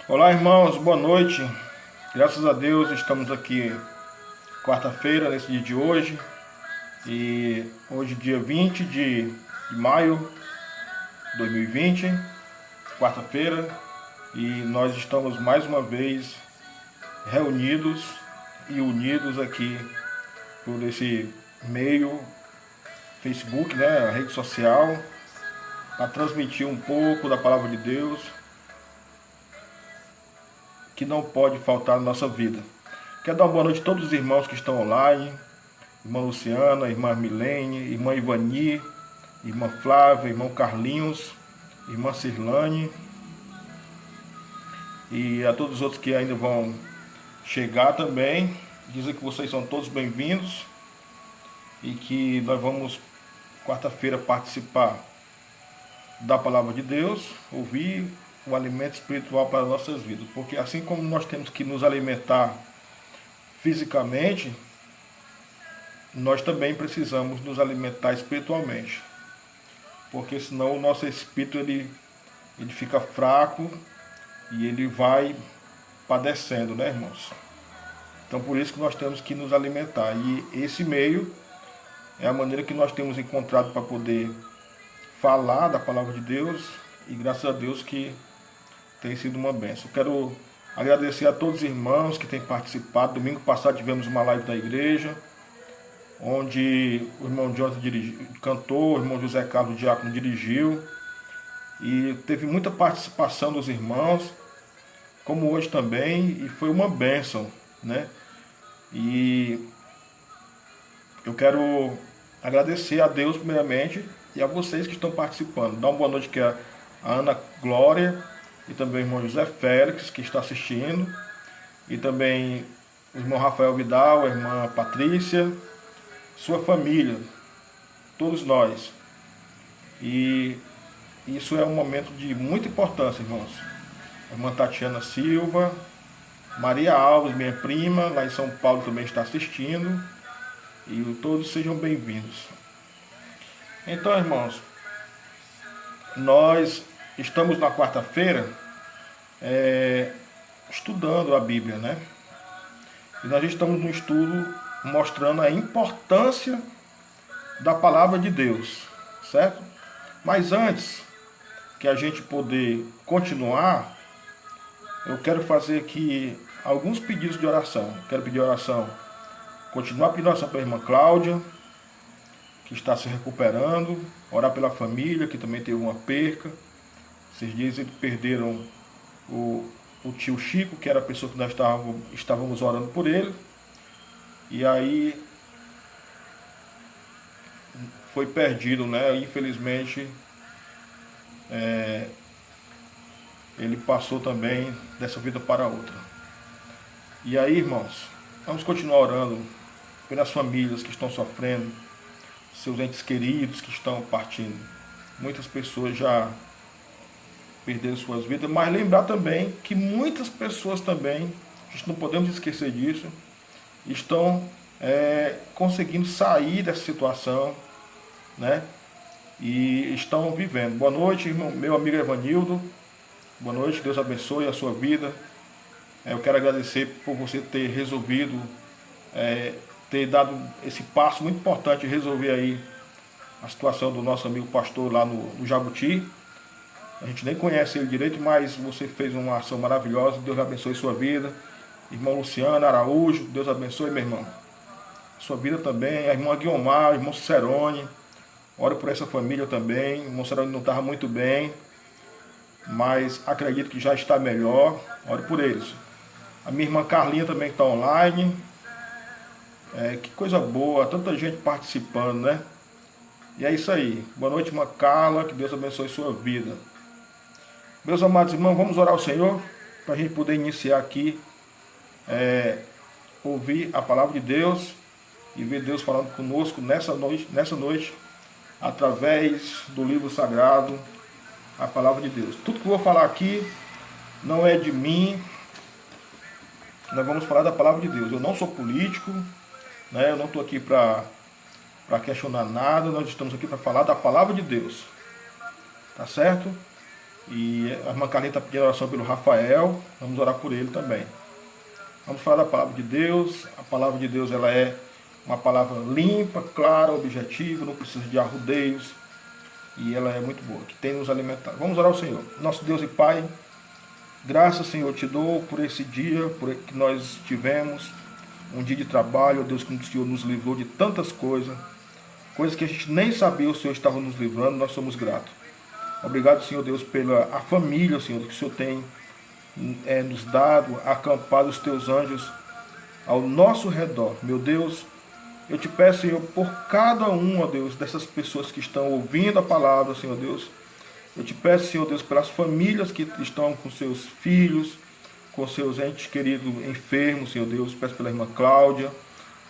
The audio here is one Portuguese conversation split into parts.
Olá, irmãos, boa noite. Graças a Deus estamos aqui quarta-feira, nesse dia de hoje. E hoje, dia 20 de maio de 2020, quarta-feira. E nós estamos mais uma vez reunidos e unidos aqui por esse meio Facebook, né, a rede social, para transmitir um pouco da palavra de Deus, que não pode faltar na nossa vida. Quero dar uma boa noite a todos os irmãos que estão online, irmã Luciana, irmã Milene, irmã Ivani, irmã Flávia, irmão Carlinhos, irmã Cirlane, e a todos os outros que ainda vão chegar também. Dizer que vocês são todos bem-vindos e que nós vamos quarta-feira participar da palavra de Deus, ouvir o alimento espiritual para nossas vidas, porque assim como nós temos que nos alimentar fisicamente, nós também precisamos nos alimentar espiritualmente, porque senão o nosso espírito ele fica fraco e ele vai padecendo, né, irmãos? Então por isso que nós temos que nos alimentar, e esse meio é a maneira que nós temos encontrado para poder falar da palavra de Deus, e graças a Deus que tem sido uma bênção. Quero agradecer a todos os irmãos que têm participado. Domingo passado tivemos uma live da igreja, onde o irmão Jonathan cantou, o irmão José Carlos Diácono dirigiu, e teve muita participação dos irmãos, como hoje também, e foi uma bênção, né? E eu quero agradecer a Deus primeiramente e a vocês que estão participando. Dá uma boa noite aqui a Ana Glória, e também o irmão José Félix, que está assistindo, e também o irmão Rafael Vidal, a irmã Patrícia, sua família, todos nós. E isso é um momento de muita importância, irmãos. A irmã Tatiana Silva, Maria Alves, minha prima, lá em São Paulo também está assistindo, e todos sejam bem-vindos. Então, irmãos, nós estamos na quarta-feira estudando a Bíblia, né? E nós estamos no estudo mostrando a importância da palavra de Deus, certo? Mas antes que a gente poder continuar, eu quero fazer aqui alguns pedidos de oração. Quero pedir oração, continuar pedindo oração para a irmã Cláudia, que está se recuperando, orar pela família, que também teve uma perca. Esses dias eles perderam o tio Chico, que era a pessoa que nós estávamos orando por ele. E aí foi perdido, né? Infelizmente, ele passou também dessa vida para outra. E aí, irmãos, vamos continuar orando pelas famílias que estão sofrendo, seus entes queridos que estão partindo. Muitas pessoas já perderam suas vidas, mas lembrar também que muitas pessoas também, a gente não podemos esquecer disso, estão conseguindo sair dessa situação, né? E estão vivendo. Boa noite, irmão, meu amigo Evanildo. Boa noite, Deus abençoe a sua vida. Eu quero agradecer por você ter resolvido, ter dado esse passo muito importante, resolver aí a situação do nosso amigo pastor lá no Jabuti. A gente nem conhece ele direito, mas você fez uma ação maravilhosa. Deus abençoe sua vida. Irmão Luciano Araújo, Deus abençoe, meu irmão, sua vida também. A irmã Guiomar, o irmão Cicerone, oro por essa família também. O irmão Cicerone não estava muito bem, mas acredito que já está melhor. Oro por eles. A minha irmã Carlinha também está online. Que coisa boa, tanta gente participando, né? E é isso aí. Boa noite, irmã Carla. Que Deus abençoe sua vida. Meus amados irmãos, vamos orar ao Senhor para a gente poder iniciar aqui, ouvir a palavra de Deus e ver Deus falando conosco nessa noite, através do livro sagrado, a palavra de Deus. Tudo que eu vou falar aqui não é de mim, nós vamos falar da palavra de Deus. Eu não sou político, né? Eu não estou aqui para questionar nada, nós estamos aqui para falar da palavra de Deus, tá certo? E a irmã Carlinha está pedindo oração pelo Rafael, vamos orar por ele também. Vamos falar da palavra de Deus. A palavra de Deus, ela é uma palavra limpa, clara, objetiva, não precisa de arrudeios, e ela é muito boa, que tem nos alimentado. Vamos orar ao Senhor. Nosso Deus e Pai, graças, Senhor, te dou por esse dia que nós tivemos, um dia de trabalho, ó Deus, como o Senhor nos livrou de tantas coisas que a gente nem sabia o Senhor estava nos livrando, nós somos gratos. Obrigado, Senhor Deus, pela a família, Senhor, que o Senhor tem nos dado, acampado os teus anjos ao nosso redor. Meu Deus, eu te peço, Senhor, por cada um, ó Deus, dessas pessoas que estão ouvindo a palavra, Senhor Deus. Eu te peço, Senhor Deus, pelas famílias que estão com seus filhos, com seus entes queridos enfermos, Senhor Deus. Peço pela irmã Cláudia,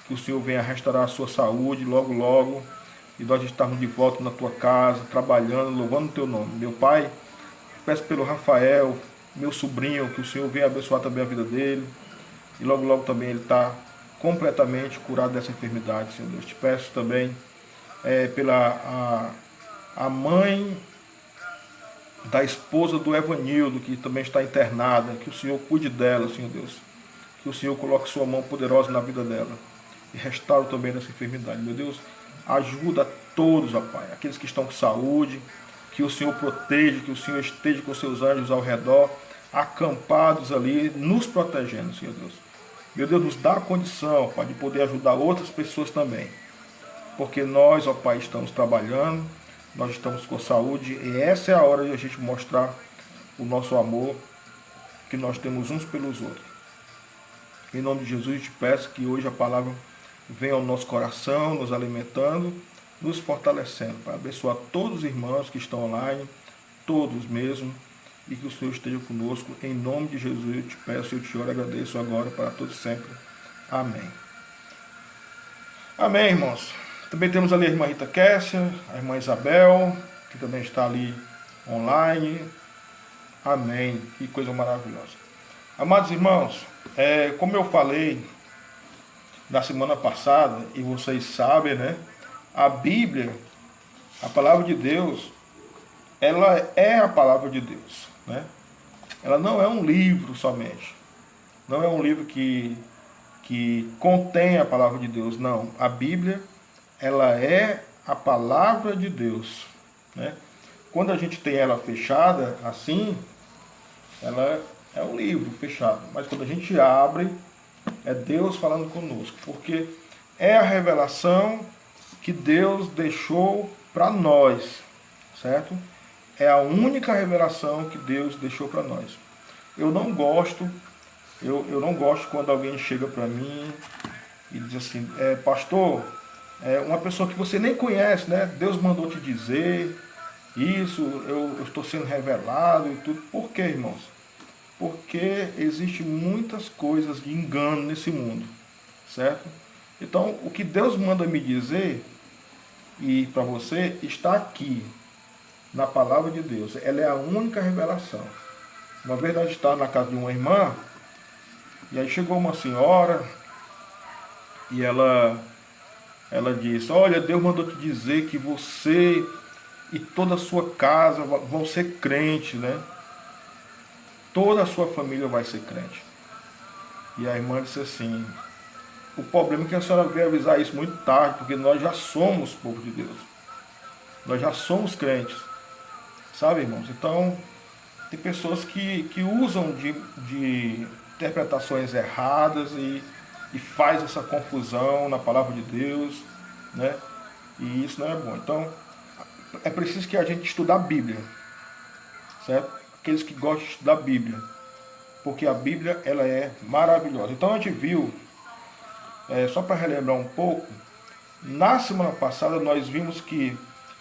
que o Senhor venha restaurar a sua saúde logo, logo. E nós estarmos de volta na tua casa, trabalhando, louvando o teu nome. Meu Pai, peço pelo Rafael, meu sobrinho, que o Senhor venha abençoar também a vida dele. E logo, logo também ele está completamente curado dessa enfermidade, Senhor Deus. Te peço também pela a mãe da esposa do Evanildo, que também está internada. Que o Senhor cuide dela, Senhor Deus. Que o Senhor coloque sua mão poderosa na vida dela. E restaure também dessa enfermidade. Meu Deus, ajuda a todos, ó Pai, aqueles que estão com saúde, que o Senhor proteja, que o Senhor esteja com seus anjos ao redor, acampados ali, nos protegendo, Senhor Deus. Meu Deus, nos dá a condição, Pai, de poder ajudar outras pessoas também. Porque nós, ó Pai, estamos trabalhando, nós estamos com saúde, e essa é a hora de a gente mostrar o nosso amor que nós temos uns pelos outros. Em nome de Jesus, eu te peço que hoje a palavra venha ao nosso coração, nos alimentando, nos fortalecendo, para abençoar todos os irmãos que estão online, todos mesmo, e que o Senhor esteja conosco. Em nome de Jesus, eu te peço, eu te oro, agradeço agora, para todos sempre. Amém. Amém, irmãos. Também temos ali a irmã Rita Kessia, a irmã Isabel, que também está ali online. Amém. Que coisa maravilhosa. Amados irmãos, como eu falei na semana passada, e vocês sabem, né? A Bíblia, a palavra de Deus, ela é a palavra de Deus, né? Ela não é um livro somente. Não é um livro que contém a palavra de Deus, não. A Bíblia, ela é a palavra de Deus, né? Quando a gente tem ela fechada, assim, ela é um livro fechado. Mas quando a gente abre, é Deus falando conosco, porque é a revelação que Deus deixou para nós, certo? É a única revelação que Deus deixou para nós. Eu não gosto quando alguém chega para mim e diz assim, pastor, uma pessoa que você nem conhece, né? Deus mandou te dizer isso, eu estou sendo revelado e tudo. Por quê, irmãos? Porque existe muitas coisas de engano nesse mundo, certo? Então, o que Deus manda me dizer e para você está aqui, na palavra de Deus. Ela é a única revelação. Uma vez nós estávamos na casa de uma irmã, e aí chegou uma senhora, e ela disse, olha, Deus mandou te dizer que você e toda a sua casa vão ser crentes, né? Toda a sua família vai ser crente. E a irmã disse assim, o problema é que a senhora veio avisar isso muito tarde, porque nós já somos povo de Deus. Nós já somos crentes. Sabe, irmãos? Então, tem pessoas que usam de interpretações erradas e faz essa confusão na palavra de Deus, né? E isso não é bom. Então, é preciso que a gente estude a Bíblia, certo? Aqueles que gostam de estudar a Bíblia, porque a Bíblia, ela é maravilhosa. Então, a gente viu, só para relembrar um pouco, na semana passada nós vimos que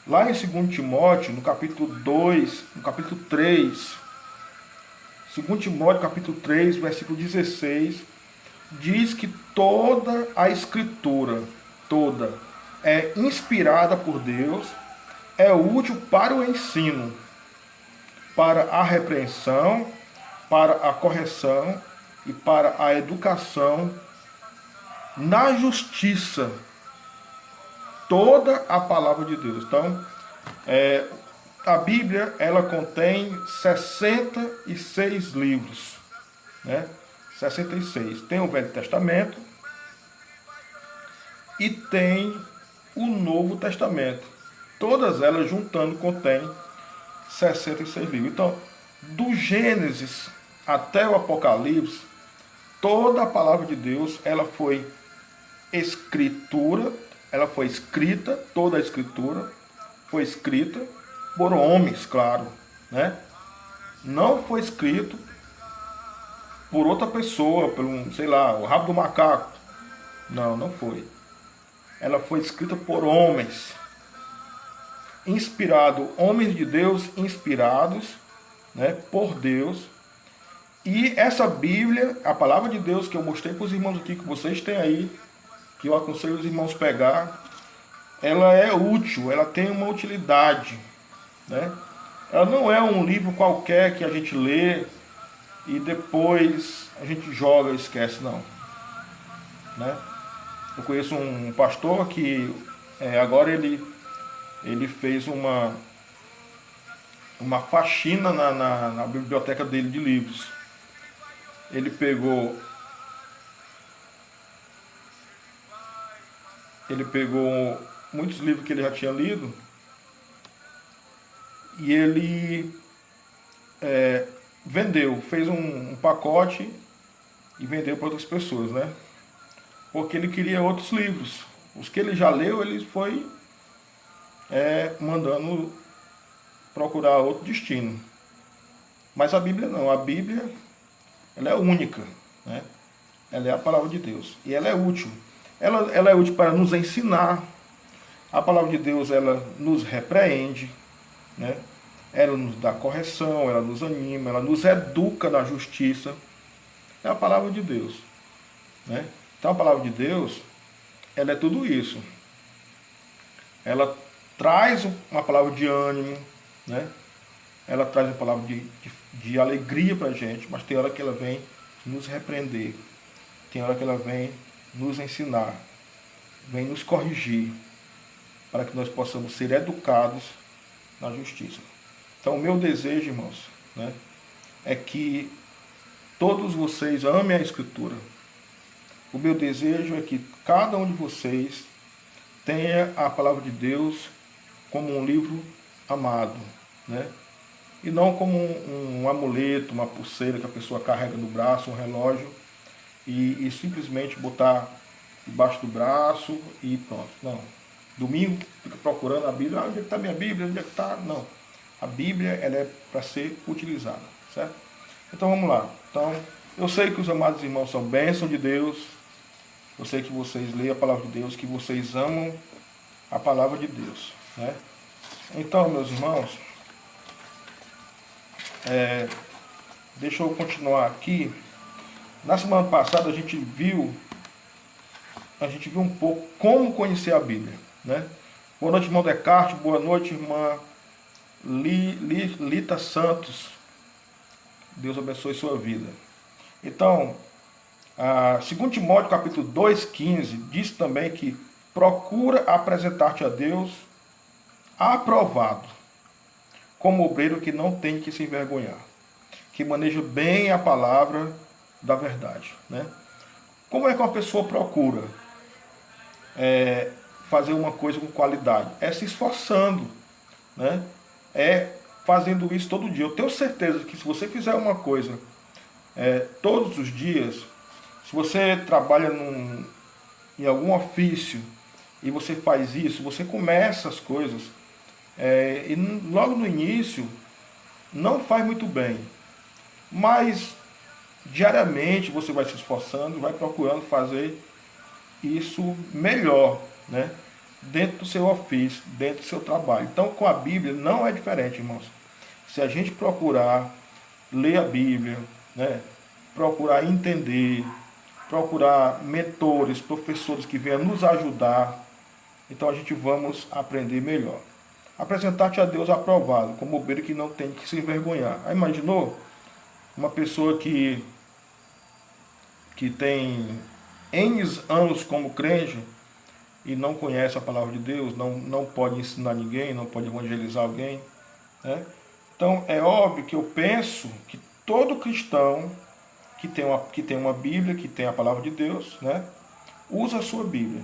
Lá em 2 Timóteo, no capítulo 2, no capítulo 3, 2 Timóteo, capítulo 3, versículo 16, diz que toda a escritura, toda, é inspirada por Deus, é útil para o ensino, para a repreensão, para a correção e para a educação na justiça. Toda a palavra de Deus. Então, a Bíblia, ela contém 66 livros, né? 66. Tem o Velho Testamento e tem o Novo Testamento. Todas elas juntando contém 66 livros. Então, do Gênesis até o Apocalipse, toda a palavra de Deus, ela foi escrita, toda a escritura foi escrita por homens, claro, né? Não foi escrito por outra pessoa, por um, sei lá, o rabo do macaco. Não, não foi. Ela foi escrita por homens, homens de Deus inspirados, né, por Deus. E essa Bíblia, a palavra de Deus que eu mostrei para os irmãos aqui, que vocês têm aí, que eu aconselho os irmãos pegar, ela é útil, ela tem uma utilidade, né? Ela não é um livro qualquer que a gente lê e depois a gente joga e esquece, não, né? Eu conheço um pastor que agora ele fez uma faxina na biblioteca dele de livros. Ele pegou muitos livros que ele já tinha lido e ele vendeu, fez um pacote e vendeu para outras pessoas, né? Porque ele queria outros livros. Os que ele já leu, ele foi mandando procurar outro destino. Mas a Bíblia não. A Bíblia, ela é única, né? Ela é a palavra de Deus. E ela é útil. Ela é útil para nos ensinar. A palavra de Deus, ela nos repreende, né? Ela nos dá correção, ela nos anima, ela nos educa na justiça. É a palavra de Deus, né? Então a palavra de Deus, ela é tudo isso. Ela traz uma palavra de ânimo, né? Ela traz uma palavra de alegria para a gente, mas tem hora que ela vem nos repreender. Tem hora que ela vem nos ensinar, vem nos corrigir, para que nós possamos ser educados na justiça. Então o meu desejo, irmãos, né, é que todos vocês amem a Escritura. O meu desejo é que cada um de vocês tenha a palavra de Deus como um livro amado, né? E não como um amuleto, uma pulseira que a pessoa carrega no braço, um relógio, e simplesmente botar debaixo do braço e pronto. Não. Domingo fica procurando a Bíblia. Onde é que está minha Bíblia? Onde é que está? Não. A Bíblia, ela é para ser utilizada, certo? Então vamos lá. Então, eu sei que os amados irmãos são bênção de Deus. Eu sei que vocês leem a palavra de Deus, que vocês amam a palavra de Deus, né? Então, meus irmãos, deixa eu continuar aqui. Na semana passada a gente viu um pouco como conhecer a Bíblia, né? Boa noite, irmão Descartes. Boa noite, irmã Lita Santos. Deus abençoe sua vida. Então, 2 Timóteo capítulo 2,15 diz também que procura apresentar-te a Deus aprovado, como obreiro que não tem que se envergonhar, que maneja bem a palavra da verdade, né? Como é que uma pessoa procura fazer uma coisa com qualidade? É se esforçando, né? É fazendo isso todo dia. Eu tenho certeza que se você fizer uma coisa todos os dias, se você trabalha em algum ofício e você faz isso, você começa as coisas e logo no início não faz muito bem, mas diariamente você vai se esforçando, vai procurando fazer isso melhor, né? dentro do seu ofício, dentro do seu trabalho. Então, com a Bíblia não é diferente, irmãos. Se a gente procurar ler a Bíblia, né, procurar entender, procurar mentores, professores que venham nos ajudar, então a gente vamos aprender melhor. Apresentar-te a Deus aprovado, como obreiro que não tem que se envergonhar. Aí imaginou uma pessoa que tem N anos como crente e não conhece a palavra de Deus, não pode ensinar ninguém, não pode evangelizar alguém, né? Então é óbvio que eu penso que todo cristão que tem uma Bíblia, que tem a palavra de Deus, né, usa a sua Bíblia.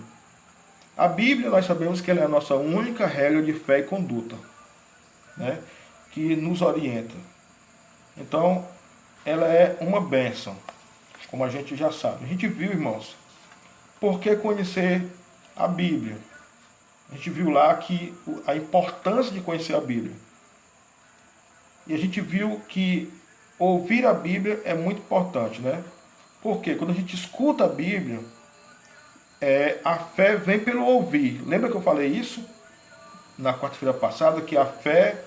A Bíblia, nós sabemos que ela é a nossa única regra de fé e conduta, né, que nos orienta. Então, ela é uma bênção, como a gente já sabe. A gente viu, irmãos, por que conhecer a Bíblia? A gente viu lá que a importância de conhecer a Bíblia. E a gente viu que ouvir a Bíblia é muito importante, né? Porque quando a gente escuta a Bíblia, a fé vem pelo ouvir. Lembra que eu falei isso na quarta-feira passada? Que a fé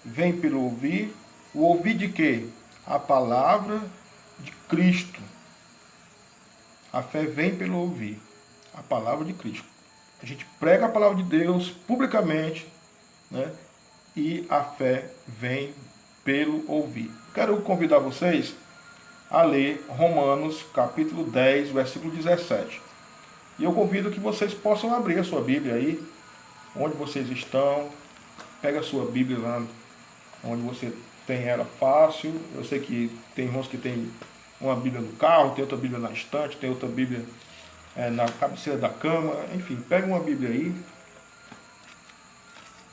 vem pelo ouvir. O ouvir de quê? A palavra de Cristo. A fé vem pelo ouvir a palavra de Cristo. A gente prega a palavra de Deus publicamente, né? E a fé vem pelo ouvir. Quero convidar vocês a ler Romanos capítulo 10, versículo 17. E eu convido que vocês possam abrir a sua Bíblia aí, onde vocês estão. Pega a sua Bíblia lá onde você tem ela fácil. Eu sei que tem irmãos que tem uma Bíblia no carro, tem outra Bíblia na estante, tem outra Bíblia na cabeceira da cama. Enfim, pega uma Bíblia aí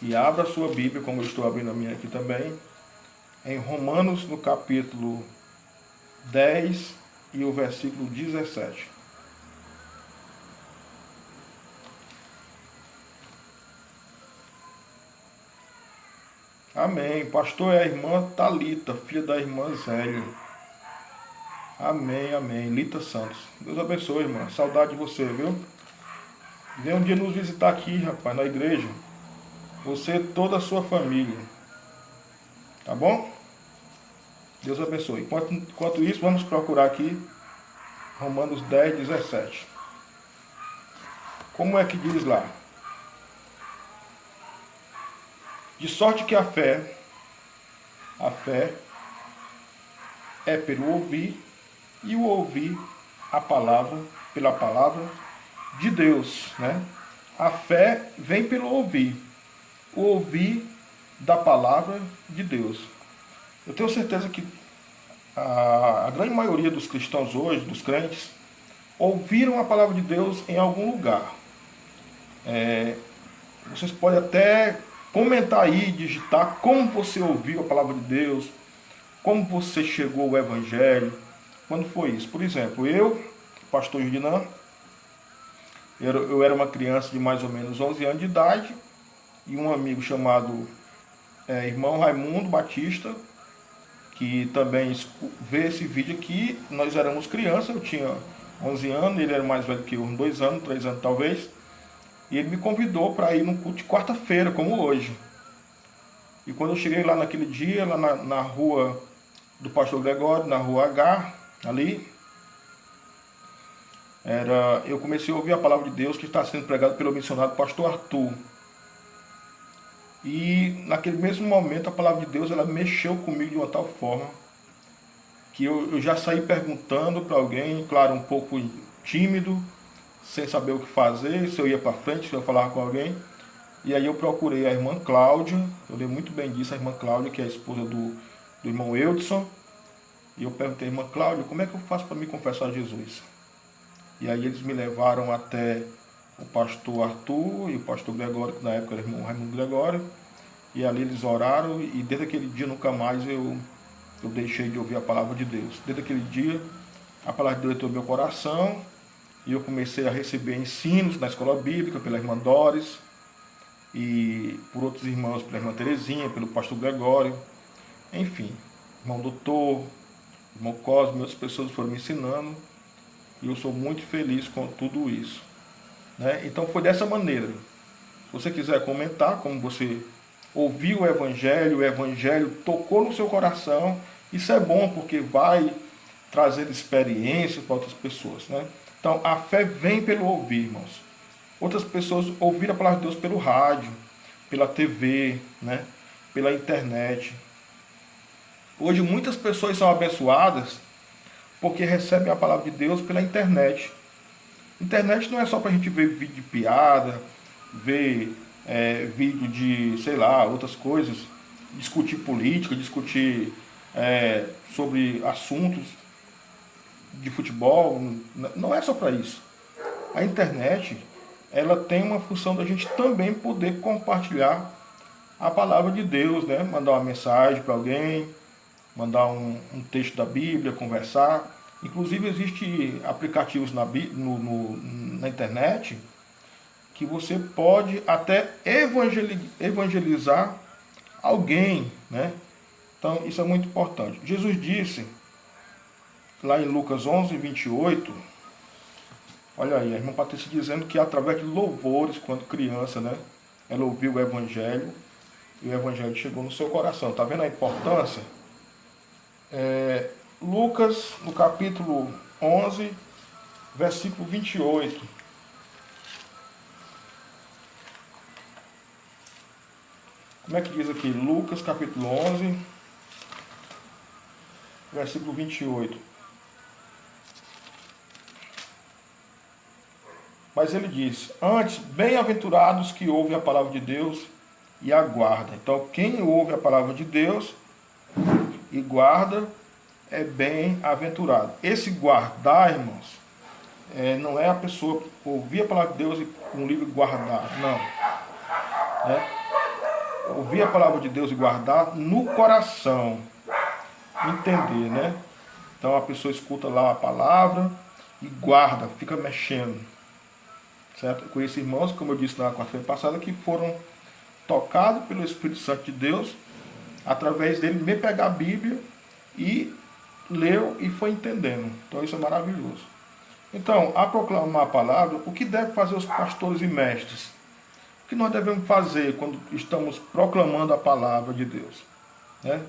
e abra a sua Bíblia, como eu estou abrindo a minha aqui também, em Romanos, no capítulo 10 e o versículo 17. Amém. Pastor, é a irmã Thalita, filha da irmã Zélia. Amém, amém. Lita Santos. Deus abençoe, irmã. Saudade de você, viu? Vem um dia nos visitar aqui, rapaz, na igreja. Você e toda a sua família. Tá bom? Deus abençoe. Enquanto isso, vamos procurar aqui Romanos 10, 17. Como é que diz lá? De sorte que a fé é pelo ouvir, e o ouvir a palavra, pela palavra de Deus, né? A fé vem pelo ouvir, o ouvir da palavra de Deus. Eu tenho certeza que a grande maioria dos cristãos hoje, dos crentes, ouviram a palavra de Deus em algum lugar. Vocês podem até comentar aí, digitar como você ouviu a palavra de Deus, como você chegou ao Evangelho, quando foi isso. Por exemplo, eu, pastor Judinan, eu era uma criança de mais ou menos 11 anos de idade, e um amigo chamado irmão Raimundo Batista, que também vê esse vídeo aqui. Nós éramos crianças, eu tinha 11 anos, ele era mais velho que eu, uns 2 anos, 3 anos talvez, e ele me convidou para ir num culto de quarta-feira, como hoje. E quando eu cheguei lá naquele dia, lá na rua do pastor Gregório, na rua H, ali, eu comecei a ouvir a palavra de Deus que está sendo pregada pelo missionário pastor Arthur. E naquele mesmo momento a palavra de Deus ela mexeu comigo de uma tal forma que eu já saí perguntando para alguém, claro, um pouco tímido, sem saber o que fazer, se eu ia para frente, se eu ia falar com alguém. E aí eu procurei a irmã Cláudia, eu lembro muito bem disso, a irmã Cláudia, que é a esposa do irmão Eudson. E eu perguntei à irmã Cláudia, como é que eu faço para me confessar a Jesus? E aí eles me levaram até o pastor Arthur e o pastor Gregório, que na época era o irmão Raimundo Gregório. E ali eles oraram e desde aquele dia nunca mais eu deixei de ouvir a palavra de Deus. Desde aquele dia a palavra de Deus entrou no meu coração e eu comecei a receber ensinos na escola bíblica pela irmã Doris e por outros irmãos, pela irmã Terezinha, pelo pastor Gregório, enfim, irmão Doutor, irmão Cosme, outras pessoas foram me ensinando e eu sou muito feliz com tudo isso, né? Então foi dessa maneira. você quiser comentar, como você ouviu o Evangelho tocou no seu coração, isso é bom porque vai trazer experiência para outras pessoas, né? Então, a fé vem pelo ouvir, irmãos. Outras pessoas ouviram a palavra de Deus pelo rádio, pela TV, né? Pela internet. Hoje, muitas pessoas são abençoadas porque recebem a palavra de Deus pela internet. Internet não é só para a gente ver vídeo de piada, ver vídeo de, sei lá, outras coisas, discutir política, discutir sobre assuntos de futebol. Não é só para isso. A internet, ela tem uma função da gente também poder compartilhar a palavra de Deus, né? Mandar uma mensagem para alguém, mandar um texto da Bíblia, conversar. Inclusive, existem aplicativos na internet que você pode até evangelizar alguém, né? Então, isso é muito importante. Jesus disse, lá em Lucas 11, 28, olha aí, a irmã Patrícia dizendo que através de louvores, quando criança, né? Ela ouviu o Evangelho e o Evangelho chegou no seu coração. Está vendo a importância? Lucas, no capítulo 11, versículo 28. Como é que diz aqui? Lucas, capítulo 11, versículo 28. Mas ele diz, antes, bem-aventurados que ouvem a palavra de Deus e a guardam. Então, quem ouve a palavra de Deus e guarda é bem-aventurado. Esse guardar, irmãos, não é a pessoa ouvir a palavra de Deus e um livro guardar, não. Ouvir a palavra de Deus e guardar no coração, entender, né? Então a pessoa escuta lá a palavra e guarda, fica mexendo, certo? Eu conheço irmãos, como eu disse na quarta-feira passada, que foram tocados pelo Espírito Santo de Deus, através dele me pegar a Bíblia e leu e foi entendendo. Então isso é maravilhoso. Então, a proclamar a palavra, o que devem fazer os pastores e mestres? O que nós devemos fazer quando estamos proclamando a palavra de Deus, né?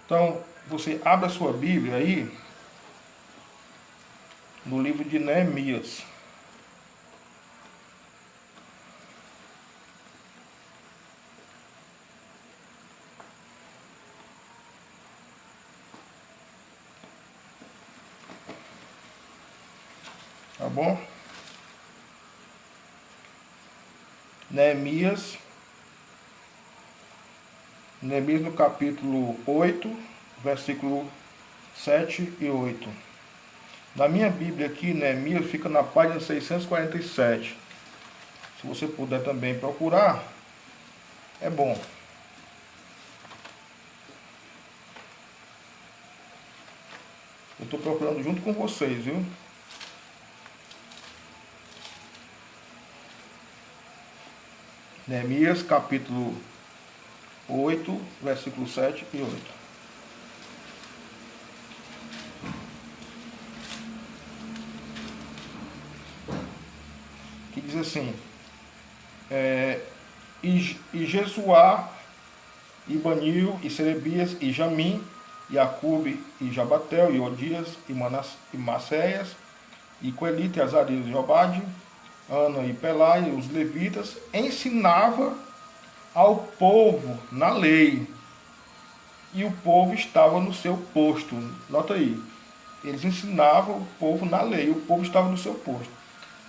Então, você abre a sua Bíblia aí, no livro de Neemias. Tá bom? Neemias no capítulo 8, versículo 7 e 8. Na minha Bíblia aqui, Neemias fica na página 647. Se você puder também procurar, é bom. Eu estou procurando junto com vocês, viu? Neemias, capítulo 8, versículo 7 e 8. Que diz assim, e Jesuá, e Banil, e Serebias, e Jamim, e Acube, e Jabatel, e Odias, e Maceias, e Coelite, e Azarias, e Jobade, Ana e Pelai, os levitas, ensinava ao povo na lei. E o povo estava no seu posto. Nota aí. Eles ensinavam o povo na lei. O povo estava no seu posto.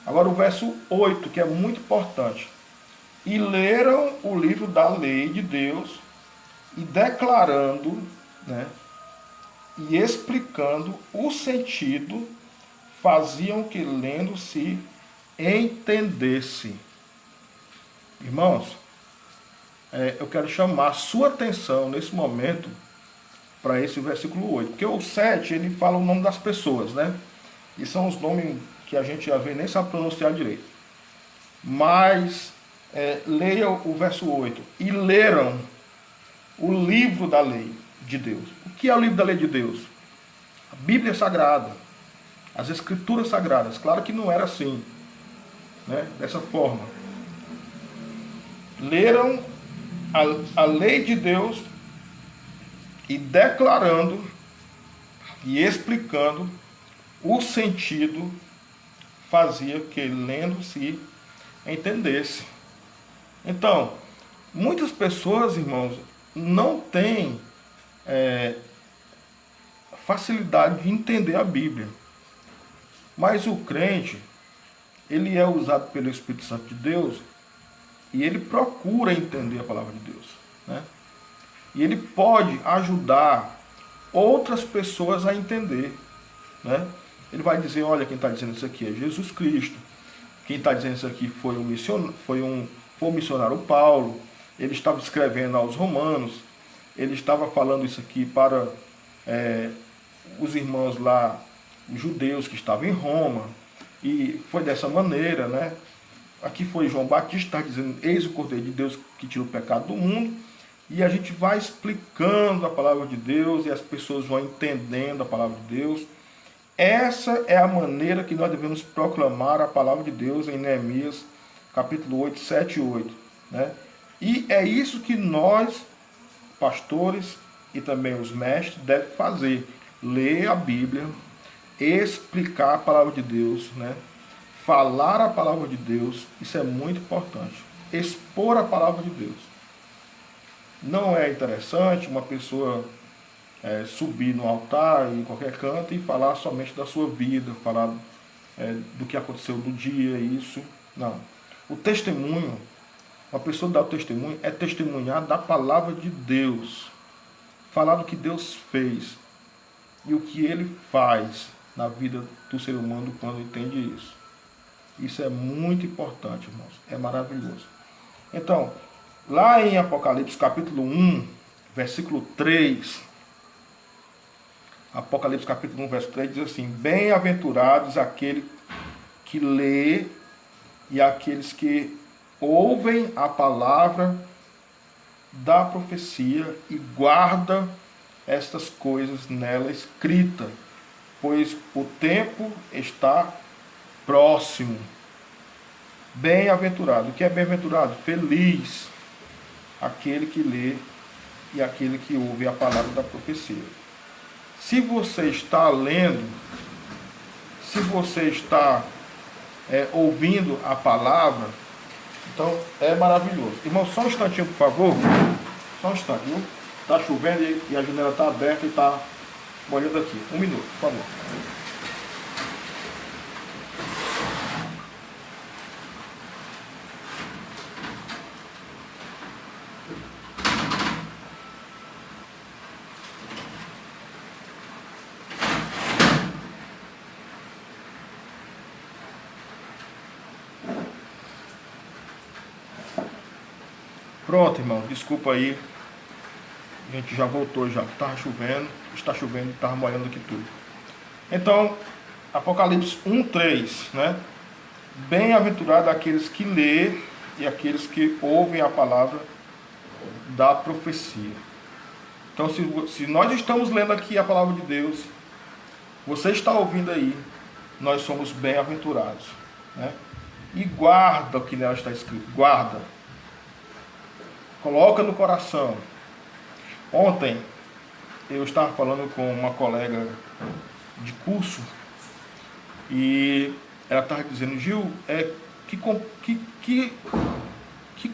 Agora o verso 8, que é muito importante. E leram o livro da lei de Deus e declarando, né, e explicando o sentido, faziam que lendo se entendesse. Irmãos, eu quero chamar a sua atenção nesse momento para esse versículo 8, porque o 7 ele fala o nome das pessoas, né? E são os nomes que a gente já vê nem sabe pronunciar direito. Mas leia o verso 8. E leram o livro da lei de Deus. O que é o livro da lei de Deus? A Bíblia Sagrada, as Escrituras Sagradas. Claro que não era assim, né? Dessa forma. leram a lei de Deus e declarando e explicando o sentido, fazia que lendo se entendesse. Então, muitas pessoas, irmãos, não têm facilidade de entender a Bíblia. Mas o crente, ele é usado pelo Espírito Santo de Deus e ele procura entender a palavra de Deus, né? E ele pode ajudar outras pessoas a entender, né? Ele vai dizer, olha, quem está dizendo isso aqui é Jesus Cristo. Quem está dizendo isso aqui foi o missionário Paulo. Ele estava escrevendo aos romanos. Ele estava falando isso aqui para os irmãos lá, os judeus que estavam em Roma. E foi dessa maneira, né? Aqui foi João Batista, está dizendo, eis o Cordeiro de Deus que tira o pecado do mundo. E a gente vai explicando a palavra de Deus e as pessoas vão entendendo a palavra de Deus. Essa é a maneira que nós devemos proclamar a palavra de Deus em Neemias, capítulo 8, 7 e 8. Né? E é isso que nós, pastores e também os mestres, devem fazer. Ler a Bíblia, explicar a palavra de Deus, né? Falar a palavra de Deus, isso é muito importante. Expor a palavra de Deus. Não é interessante uma pessoa subir no altar em qualquer canto e falar somente da sua vida, falar do que aconteceu no dia, isso. Não. O testemunho, uma pessoa dar o testemunho é testemunhar da palavra de Deus. Falar do que Deus fez e o que Ele faz na vida do ser humano quando entende isso. Isso é muito importante, irmãos. É maravilhoso. Então, lá em Apocalipse capítulo 1, versículo 3, Apocalipse capítulo 1, verso 3 diz assim: bem-aventurados aquele que lê e aqueles que ouvem a palavra da profecia e guarda estas coisas nela escrita, pois o tempo está próximo. Bem-aventurado. O que é bem-aventurado? Feliz aquele que lê e aquele que ouve a palavra da profecia. Se você está lendo, se você está ouvindo a palavra, então é maravilhoso. Irmão, só um instantinho, por favor. Só um instante, viu? Está chovendo e a janela está aberta e está molhando aqui. Um minuto, por favor. Pronto, irmão, desculpa aí. A gente já voltou já. Estava chovendo, está chovendo, estava molhando aqui tudo. Então, Apocalipse 1:3, né? Bem-aventurado aqueles que lê e aqueles que ouvem a palavra da profecia. Então, se nós estamos lendo aqui a palavra de Deus, você está ouvindo aí, nós somos bem-aventurados, né? E guarda o que nela está escrito, guarda. Coloca no coração. Ontem eu estava falando com uma colega de curso e ela estava dizendo: Gil, que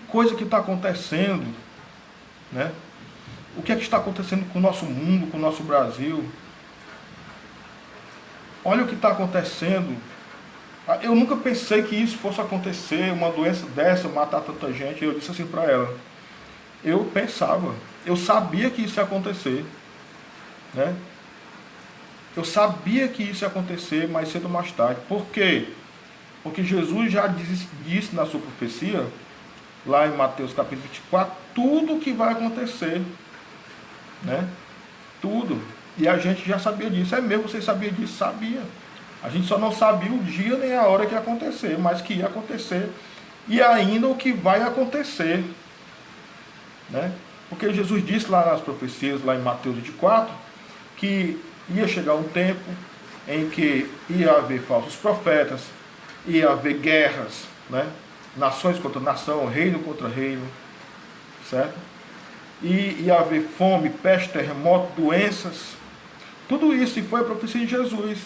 coisa que está acontecendo, né? O que é que está acontecendo com o nosso mundo, com o nosso Brasil? Olha o que está acontecendo. Eu nunca pensei que isso fosse acontecer, uma doença dessa, matar tanta gente. Eu disse assim para ela: eu pensava, eu sabia que isso ia acontecer, né? Eu sabia que isso ia acontecer mais cedo ou mais tarde. Por quê? Porque Jesus já disse na sua profecia, lá em Mateus capítulo 24, tudo o que vai acontecer, né? Tudo. E a gente já sabia disso. É mesmo, vocês sabiam disso? Sabia. A gente só não sabia o dia nem a hora que ia acontecer, mas que ia acontecer. E ainda o que vai acontecer, né? Porque Jesus disse lá nas profecias, lá em Mateus 24, que ia chegar um tempo em que ia haver falsos profetas, ia haver guerras, né? nações contra nação, reino contra reino, certo? E ia haver fome, peste, terremoto, doenças, tudo isso, e foi a profecia de Jesus.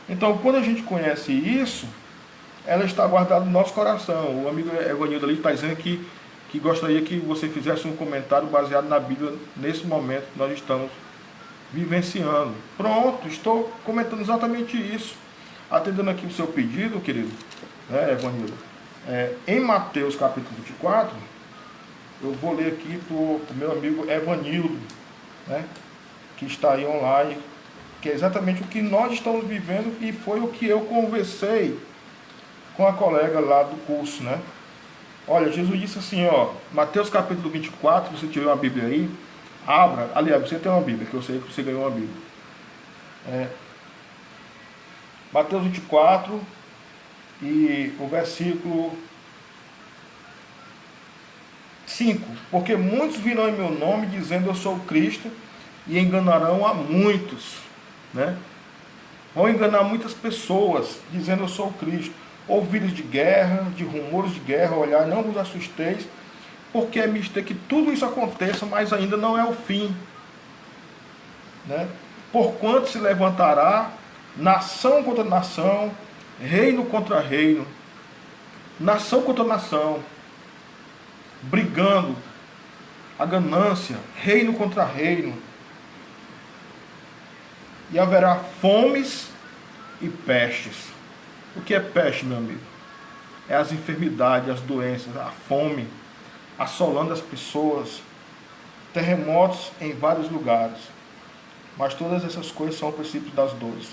Então, quando a gente conhece isso, ela está guardada no nosso coração. O amigo Evanildo ali está dizendo que gostaria que você fizesse um comentário baseado na Bíblia nesse momento que nós estamos vivenciando. Pronto, estou comentando exatamente isso. Atendendo aqui o seu pedido, querido, né, Evanildo, em Mateus capítulo 24, eu vou ler aqui para o meu amigo Evanildo, né, que está aí online, que é exatamente o que nós estamos vivendo e foi o que eu conversei com a colega lá do curso, né? Olha, Jesus disse assim, ó, Mateus capítulo 24, se você tiver uma Bíblia aí, abra, aliás, você tem uma Bíblia, que eu sei que você ganhou uma Bíblia. Mateus 24 e o versículo 5. Porque muitos virão em meu nome dizendo eu sou o Cristo e enganarão a muitos, né? Vão enganar muitas pessoas dizendo eu sou o Cristo. Ouvidos de guerra, de rumores de guerra, olhar, não vos assusteis, porque é mister que tudo isso aconteça, mas ainda não é o fim, né? Porquanto se levantará nação contra nação, reino contra reino, nação contra nação, brigando, a ganância, reino contra reino, e haverá fomes e pestes. O que é peste, meu amigo? É as enfermidades, as doenças, a fome assolando as pessoas, terremotos em vários lugares. Mas todas essas coisas são o princípio das dores.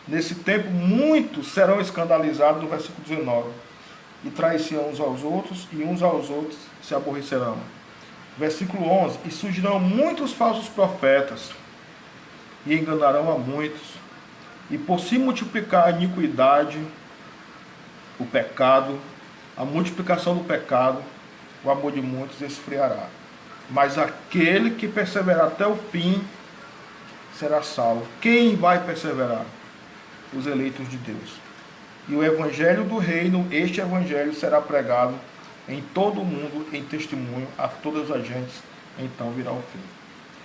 Nesse tempo, muitos serão escandalizados, no versículo 19, e trair-se-ão uns aos outros, e uns aos outros se aborrecerão. Versículo 11, e surgirão muitos falsos profetas, e enganarão a muitos. E por se multiplicar a iniquidade, o pecado, a multiplicação do pecado, o amor de muitos esfriará. Mas aquele que perseverar até o fim será salvo. Quem vai perseverar? Os eleitos de Deus. E o evangelho do reino, este evangelho será pregado em todo o mundo, em testemunho a todas as gentes, então virá o fim.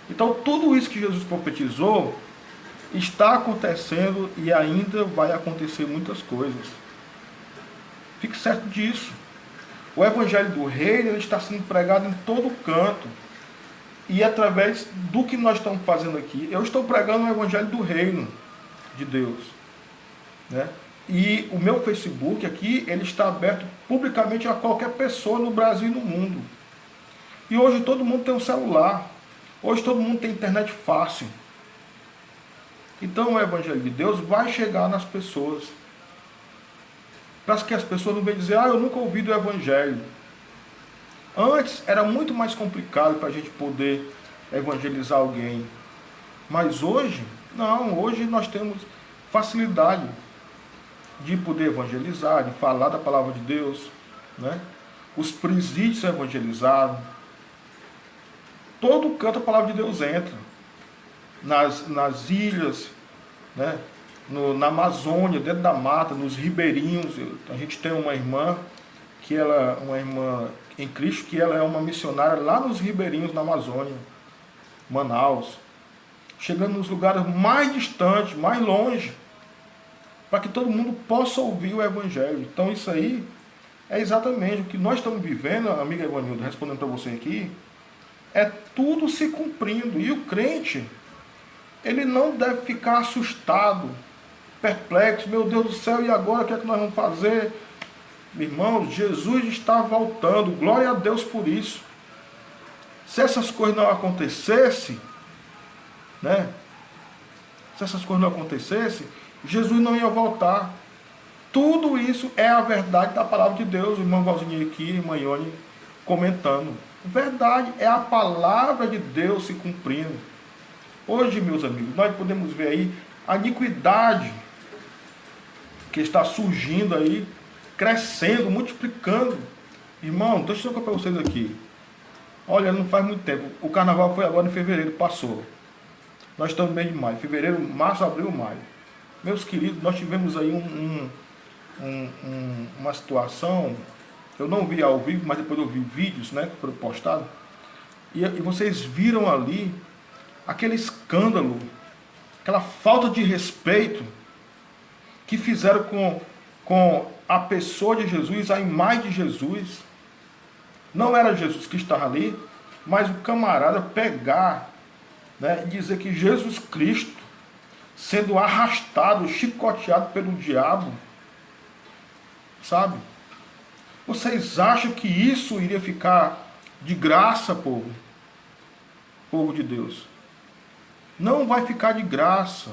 Então tudo isso que Jesus profetizou está acontecendo e ainda vai acontecer muitas coisas. Fique certo disso. O evangelho do reino ele está sendo pregado em todo canto. E através do que nós estamos fazendo aqui, eu estou pregando o evangelho do reino de Deus, né? E o meu Facebook aqui, ele está aberto publicamente a qualquer pessoa no Brasil e no mundo. E hoje todo mundo tem um celular. Hoje todo mundo tem internet fácil. Então o evangelho de Deus vai chegar nas pessoas. Para que as pessoas não venham dizer, eu nunca ouvi do evangelho. Antes era muito mais complicado para a gente poder evangelizar alguém. Mas hoje, não, hoje nós temos facilidade de poder evangelizar, de falar da palavra de Deus, né? Os presídios são evangelizados. Todo canto a palavra de Deus entra. Nas ilhas, né? Na Amazônia, dentro da mata, nos ribeirinhos. A gente tem uma irmã, que ela uma irmã em Cristo, que ela é uma missionária lá nos ribeirinhos na Amazônia, Manaus, chegando nos lugares mais distantes, mais longe, para que todo mundo possa ouvir o evangelho. Então isso aí é exatamente o que nós estamos vivendo, amiga Evanildo, respondendo para você aqui, é tudo se cumprindo. E o crente, ele não deve ficar assustado, perplexo, meu Deus do céu, e agora o que é que nós vamos fazer? Irmãos, Jesus está voltando, glória a Deus por isso. Se essas coisas não acontecessem, né? Se essas coisas não acontecessem, Jesus não ia voltar. Tudo isso é a verdade da palavra de Deus. O irmão Valzinho aqui, irmã Ione, comentando. Verdade, é a palavra de Deus se cumprindo. Hoje, meus amigos, nós podemos ver aí a iniquidade que está surgindo aí, crescendo, multiplicando. Irmão, deixa eu explicar para vocês aqui. Olha, não faz muito tempo. O carnaval foi agora em fevereiro, passou. Nós estamos no mês de maio. Fevereiro, março, abril, maio. Meus queridos, nós tivemos aí uma situação Eu não vi ao vivo, mas depois eu vi vídeos, né, que foram postados. E vocês viram ali aquele escândalo, aquela falta de respeito que fizeram com a pessoa de Jesus, a imagem de Jesus. Não era Jesus que estava ali, mas o camarada pegar, né, e dizer que Jesus Cristo, sendo arrastado, chicoteado pelo diabo, sabe? Vocês acham que isso iria ficar de graça, povo? Povo de Deus. Não vai ficar de graça.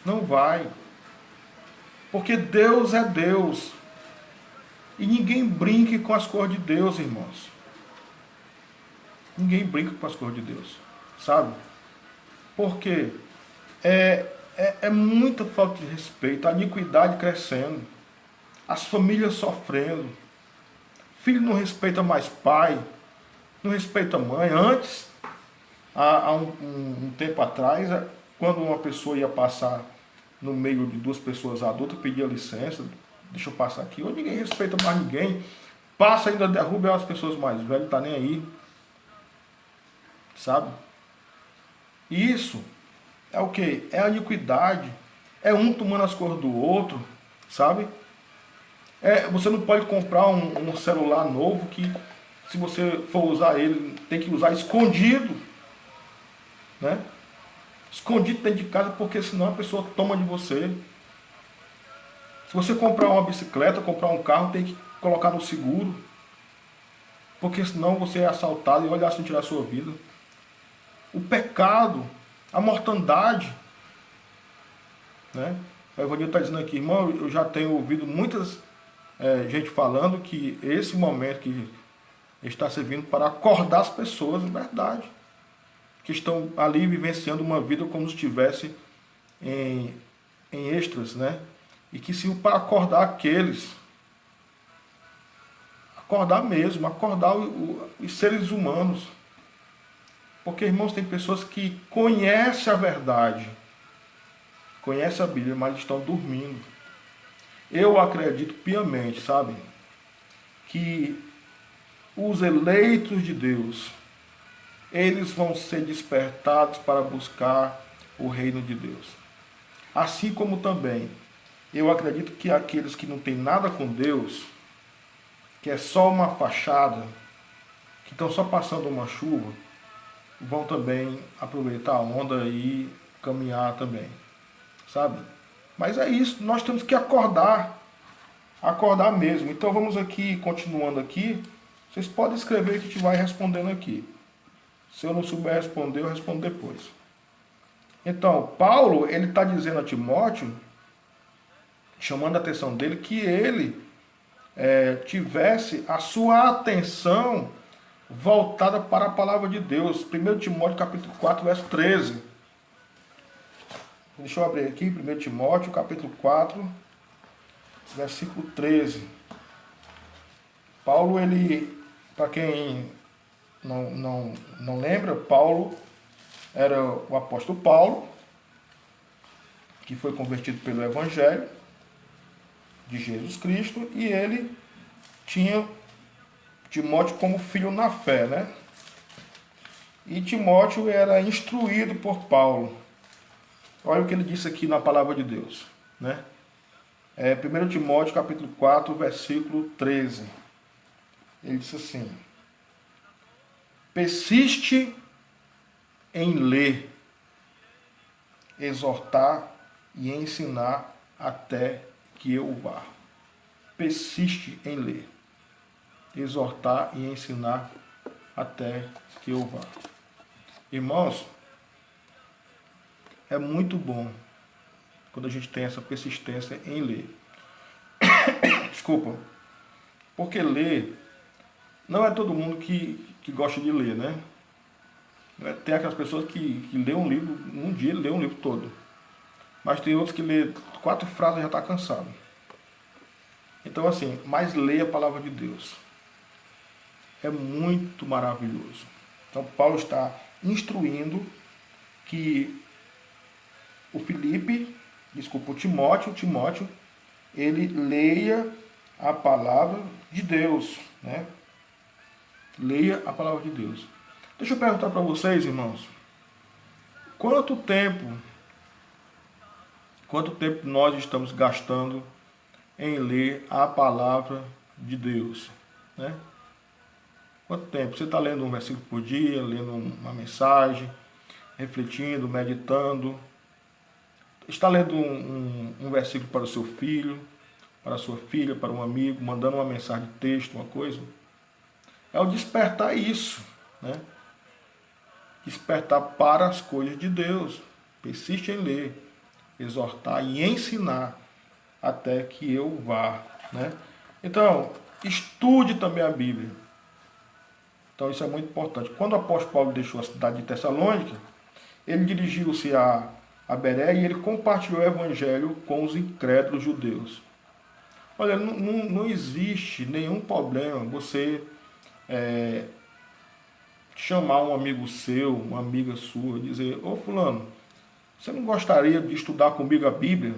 Não vai. Porque Deus é Deus. E ninguém brinque com as cores de Deus, irmãos. Ninguém brinca com as cores de Deus. Sabe? Porque é muita falta de respeito. A iniquidade crescendo. As famílias sofrendo. Filho não respeita mais pai. Não respeita mãe. Antes, há um tempo atrás, quando uma pessoa ia passar no meio de duas pessoas adultas, pedia licença, deixa eu passar aqui. Hoje ninguém respeita mais ninguém. Passa, ainda derruba as pessoas mais velhas, tá nem aí. Sabe? Isso é o que? É a iniquidade. É um tomando as cores do outro, sabe? Você não pode comprar um celular novo que, se você for usar ele, tem que usar escondido, né? Escondido dentro de casa, porque senão a pessoa toma de você. Se você comprar uma bicicleta, comprar um carro, tem que colocar no seguro, porque senão você é assaltado e olha assim tirar a sua vida. O pecado, a mortandade, né? O Evangelho está dizendo aqui, irmão, eu já tenho ouvido muitas gente falando que esse momento que está servindo para acordar as pessoas, é verdade, que estão ali vivenciando uma vida como se estivesse em êxtase, né? E que sirva para acordar aqueles, acordar mesmo, acordar os seres humanos. Porque, irmãos, tem pessoas que conhecem a verdade, conhecem a Bíblia, mas estão dormindo. Eu acredito piamente, sabe, que os eleitos de Deus, eles vão ser despertados para buscar o reino de Deus. Assim como também, eu acredito que aqueles que não têm nada com Deus, que é só uma fachada, que estão só passando uma chuva, vão também aproveitar a onda e caminhar também, sabe? Mas é isso, nós temos que acordar mesmo. Então vamos aqui, continuando aqui, vocês podem escrever que a gente vai respondendo aqui. Se eu não souber responder, eu respondo depois. Então, Paulo, ele está dizendo a Timóteo, chamando a atenção dele, que ele tivesse a sua atenção voltada para a palavra de Deus. 1 Timóteo capítulo 4, verso 13. Deixa eu abrir aqui, 1 Timóteo capítulo 4, versículo 13. Paulo, ele, para quem não lembra, Paulo era o apóstolo Paulo, que foi convertido pelo Evangelho de Jesus Cristo, e ele tinha Timóteo como filho na fé, né? E Timóteo era instruído por Paulo. Olha o que ele disse aqui na palavra de Deus, né? 1 Timóteo capítulo 4, versículo 13. Ele disse assim: persiste em ler, exortar e ensinar até que eu vá. Persiste em ler, exortar e ensinar até que eu vá. Irmãos, é muito bom quando a gente tem essa persistência em ler. Desculpa. Porque ler, não é todo mundo que gosta de ler, né? Tem aquelas pessoas que lê um livro, um dia lê um livro todo. Mas tem outros que lê 4 frases e já está cansado. Então assim, mas leia a palavra de Deus. É muito maravilhoso. Então Paulo está instruindo que o Timóteo, ele leia a palavra, de Deus, né? Leia a palavra de Deus. Deixa eu perguntar para vocês, irmãos, quanto tempo nós estamos gastando em ler a palavra de Deus, né? Quanto tempo? Você está lendo um versículo por dia, lendo uma mensagem, refletindo, meditando? Está lendo um versículo para o seu filho, para a sua filha, para um amigo, mandando uma mensagem de texto, uma coisa? É o despertar isso, né? Despertar para as coisas de Deus. Persiste em ler, exortar e ensinar até que eu vá, né? Então, estude também a Bíblia. Então isso é muito importante. Quando o apóstolo Paulo deixou a cidade de Tessalônica, ele dirigiu-se a Beré e ele compartilhou o evangelho com os incrédulos judeus. Olha, não existe nenhum problema você chamar um amigo seu, uma amiga sua, dizer: ô fulano, você não gostaria de estudar comigo a Bíblia?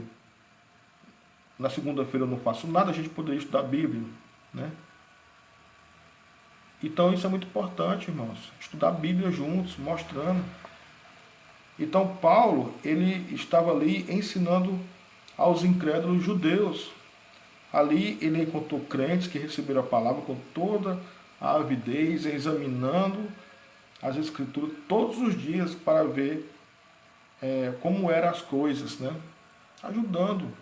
Na segunda-feira eu não faço nada, a gente poderia estudar a Bíblia, né? Então isso é muito importante, irmãos. Estudar a Bíblia juntos, mostrando. Então Paulo, ele estava ali ensinando aos incrédulos judeus. Ali ele encontrou crentes que receberam a palavra com toda a avidez, examinando as escrituras todos os dias para ver como eram as coisas, né? Ajudando.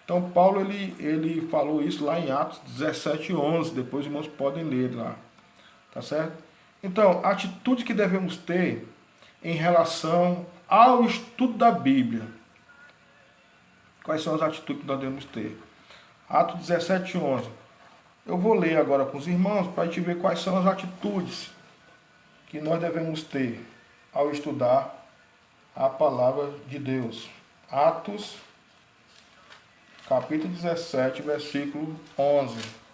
Então Paulo ele falou isso lá em Atos 17:11, depois os irmãos podem ler lá, tá certo? Então, a atitude que devemos ter em relação ao estudo da Bíblia. Quais são as atitudes que nós devemos ter? Atos 17:11. Eu vou ler agora com os irmãos para a gente ver quais são as atitudes que nós devemos ter ao estudar a palavra de Deus. Atos, capítulo 17, versículo 11.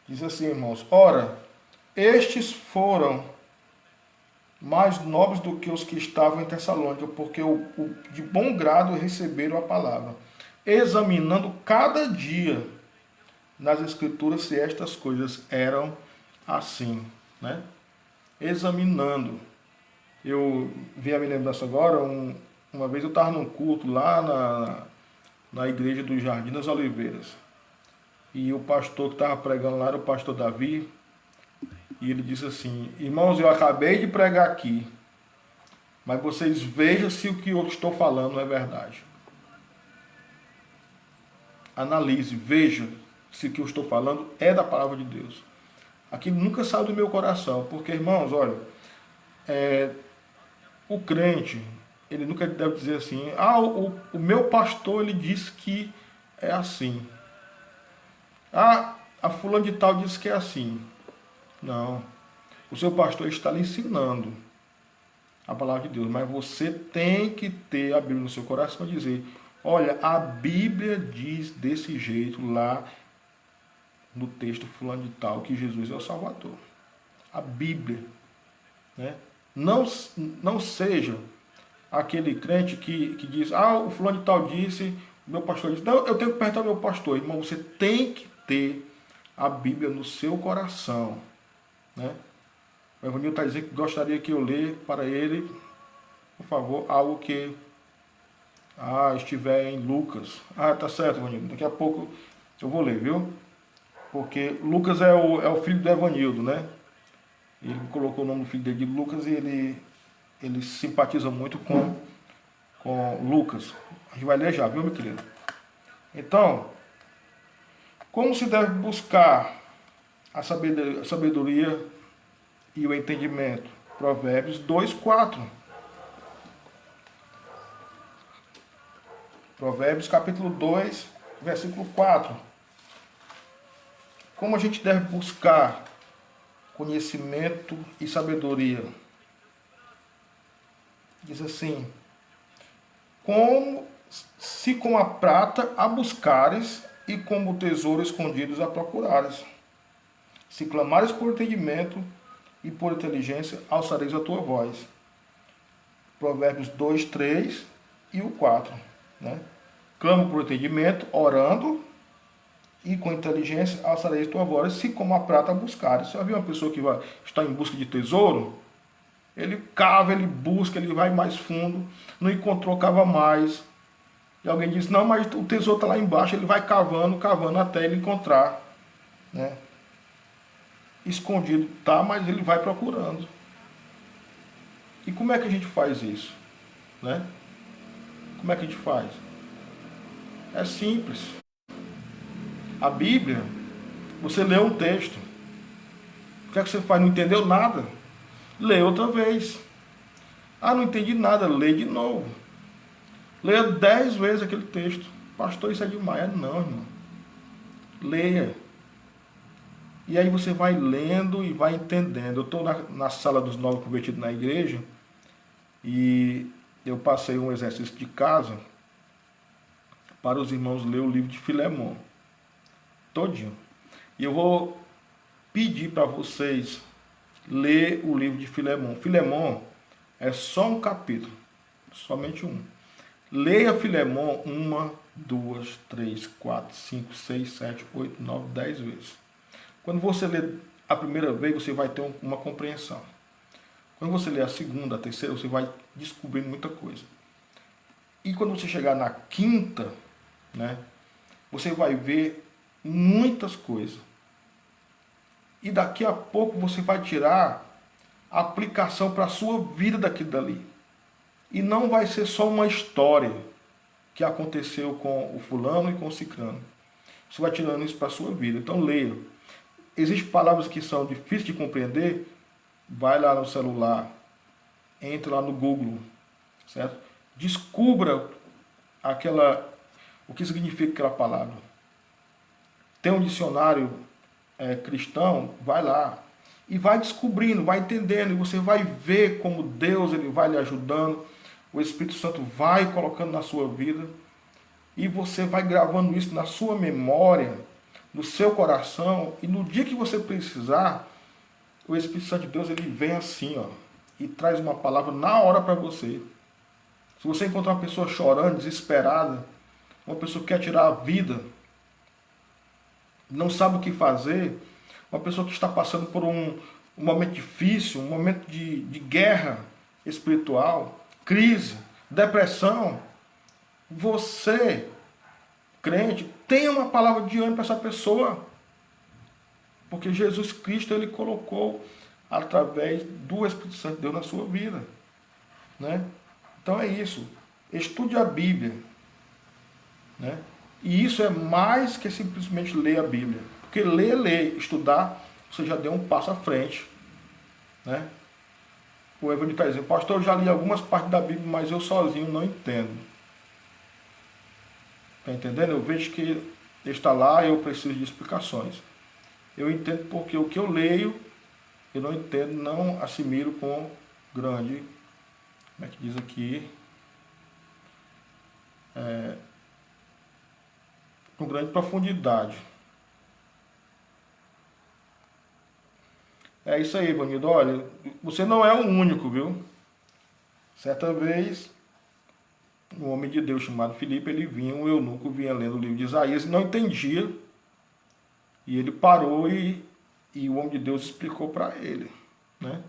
Diz assim, irmãos: ora, estes foram mais nobres do que os que estavam em Tessalônica, porque de bom grado receberam a palavra, examinando cada dia nas Escrituras se estas coisas eram assim, né? Examinando. Eu vi a me lembrança agora, uma vez eu estava num culto lá na igreja do Jardim das Oliveiras. E o pastor que estava pregando lá era o pastor Davi. E ele disse assim: irmãos, eu acabei de pregar aqui, mas vocês vejam se o que eu estou falando é verdade. Analise, veja se o que eu estou falando é da palavra de Deus. Aquilo nunca saiu do meu coração, porque, irmãos, olha, o crente, ele nunca deve dizer assim: o meu pastor, ele disse que é assim. A fulano de tal disse que é assim. Não. O seu pastor está lhe ensinando a palavra de Deus, mas você tem que ter a Bíblia no seu coração e dizer: olha, a Bíblia diz desse jeito lá no texto fulano de tal que Jesus é o Salvador. A Bíblia, né? Não seja aquele crente que diz: o fulano de tal disse, o meu pastor disse. Não, eu tenho que perguntar ao meu pastor. Irmão, você tem que ter a Bíblia no seu coração, né? O Evanildo está dizendo que gostaria que eu lê para ele, por favor, algo que estiver em Lucas. Tá certo, Evanildo. Daqui a pouco eu vou ler, viu? Porque Lucas é o filho do Evanildo, né? Ele colocou o nome do filho dele de Lucas e ele simpatiza muito com Lucas. A gente vai ler já, viu, meu querido? Então, como se deve buscar a sabedoria e o entendimento? Provérbios 2:4. Provérbios capítulo 2, versículo 4. Como a gente deve buscar conhecimento e sabedoria? Diz assim: como se com a prata a buscares e como tesouro escondidos a procurares. Se clamares por entendimento e por inteligência, alçareis a tua voz. Provérbios 2, 3 e o 4. Né? Clamo por entendimento, orando, e com inteligência alçareis a tua voz, se como a prata buscares. Você já viu uma pessoa que está em busca de tesouro? Ele cava, ele busca, ele vai mais fundo, não encontrou, cava mais. E alguém diz, não, mas o tesouro está lá embaixo, ele vai cavando, cavando até ele encontrar. Né? Escondido, tá, mas ele vai procurando. E como é que a gente faz isso? Né? Como é que a gente faz? É simples. A Bíblia, você lê um texto. O que é que você faz? Não entendeu nada? Lê outra vez. Ah, não entendi nada. Lê de novo. Leia 10 vezes aquele texto. Pastor, isso é demais. Não, irmão. Leia. E aí você vai lendo e vai entendendo. Eu estou na sala dos novos convertidos na igreja e eu passei um exercício de casa para os irmãos ler o livro de Filemon. Todinho. E eu vou pedir para vocês ler o livro de Filemon. Filemon é só um capítulo. Somente um. Leia Filemon 1, 2, 3, 4, 5, 6, 7, 8, 9, 10 vezes. Quando você lê a primeira vez, você vai ter uma compreensão. Quando você lê a segunda, a terceira, você vai descobrindo muita coisa. E quando você chegar na quinta, né, você vai ver muitas coisas. E daqui a pouco você vai tirar a aplicação para a sua vida daquilo dali. E não vai ser só uma história que aconteceu com o fulano e com o cicrano. Você vai tirando isso para a sua vida. Então leia. Existem palavras que são difíceis de compreender, vai lá no celular, entre lá no Google, certo? Descubra o que significa aquela palavra. Tem um dicionário cristão, vai lá e vai descobrindo, vai entendendo, e você vai ver como Deus ele vai lhe ajudando, o Espírito Santo vai colocando na sua vida, e você vai gravando isso na sua memória, no seu coração, e no dia que você precisar, o Espírito Santo de Deus ele vem assim, ó, e traz uma palavra na hora para você. Se você encontrar uma pessoa chorando, desesperada, uma pessoa que quer tirar a vida, não sabe o que fazer, uma pessoa que está passando por um momento difícil, um momento de guerra espiritual, crise, depressão, você, crente, tenha uma palavra de ânimo para essa pessoa. Porque Jesus Cristo, ele colocou através do Espírito Santo de Deus na sua vida. Né? Então é isso. Estude a Bíblia. Né? E isso é mais que simplesmente ler a Bíblia. Porque ler, estudar, você já deu um passo à frente. Né? O Evangelho está dizendo, pastor, eu já li algumas partes da Bíblia, mas eu sozinho não entendo. Está entendendo? Eu vejo que está lá e eu preciso de explicações. Eu entendo porque o que eu leio, eu não entendo, não assimilo com grande, como é que diz aqui, com grande profundidade. É isso aí, Ivanildo. Olha, você não é o único, viu? Certa vez, um homem de Deus chamado Filipe, ele vinha, um eunuco vinha lendo o livro de Isaías e não entendia. E ele parou e o homem de Deus explicou para ele. Né?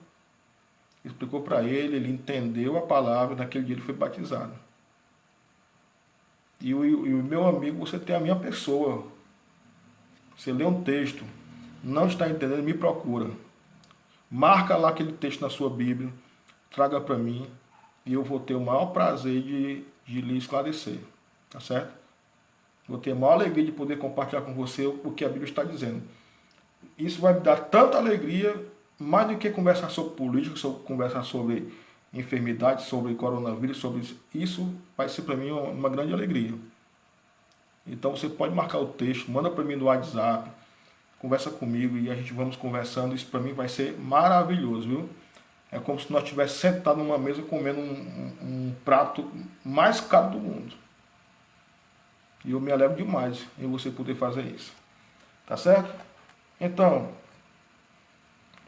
Explicou para ele, ele entendeu a palavra, naquele dia ele foi batizado. E o meu amigo, você tem a minha pessoa. Você lê um texto, não está entendendo, me procura. Marca lá aquele texto na sua Bíblia, traga para mim, e eu vou ter o maior prazer de lhe esclarecer. Tá certo? Vou ter a maior alegria de poder compartilhar com você o que a Bíblia está dizendo. Isso vai me dar tanta alegria, mais do que conversar sobre política, conversar sobre enfermidade, sobre coronavírus, sobre isso. Isso vai ser para mim uma grande alegria. Então você pode marcar o texto, manda para mim no WhatsApp, conversa comigo e a gente vamos conversando. Isso para mim vai ser maravilhoso, viu? É como se nós estivéssemos sentados numa mesa comendo um prato mais caro do mundo. E eu me alegro demais em você poder fazer isso. Tá certo? Então,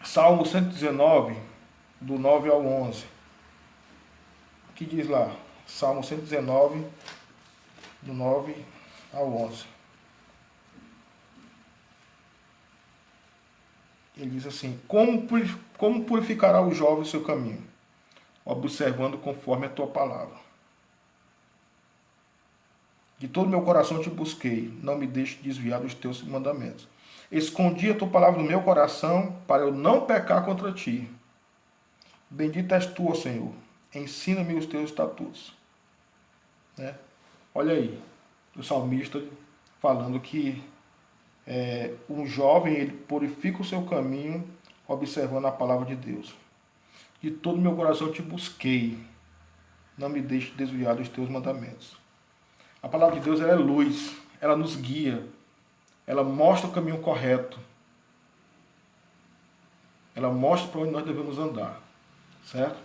Salmo 119, do 9 ao 11. O que diz lá? Salmo 119, do 9 ao 11. Ele diz assim: como purificará o jovem o seu caminho? Observando conforme a tua palavra. De todo meu coração te busquei, não me deixe desviar dos teus mandamentos. Escondi a tua palavra no meu coração, para eu não pecar contra ti. Bendita és tu, ó Senhor, ensina-me os teus estatutos. Né? Olha aí, o salmista falando que um jovem, ele purifica o seu caminho, observando a palavra de Deus. De todo meu coração te busquei, não me deixe desviar dos teus mandamentos. A palavra de Deus, ela é luz, ela nos guia, ela mostra o caminho correto, ela mostra para onde nós devemos andar, certo?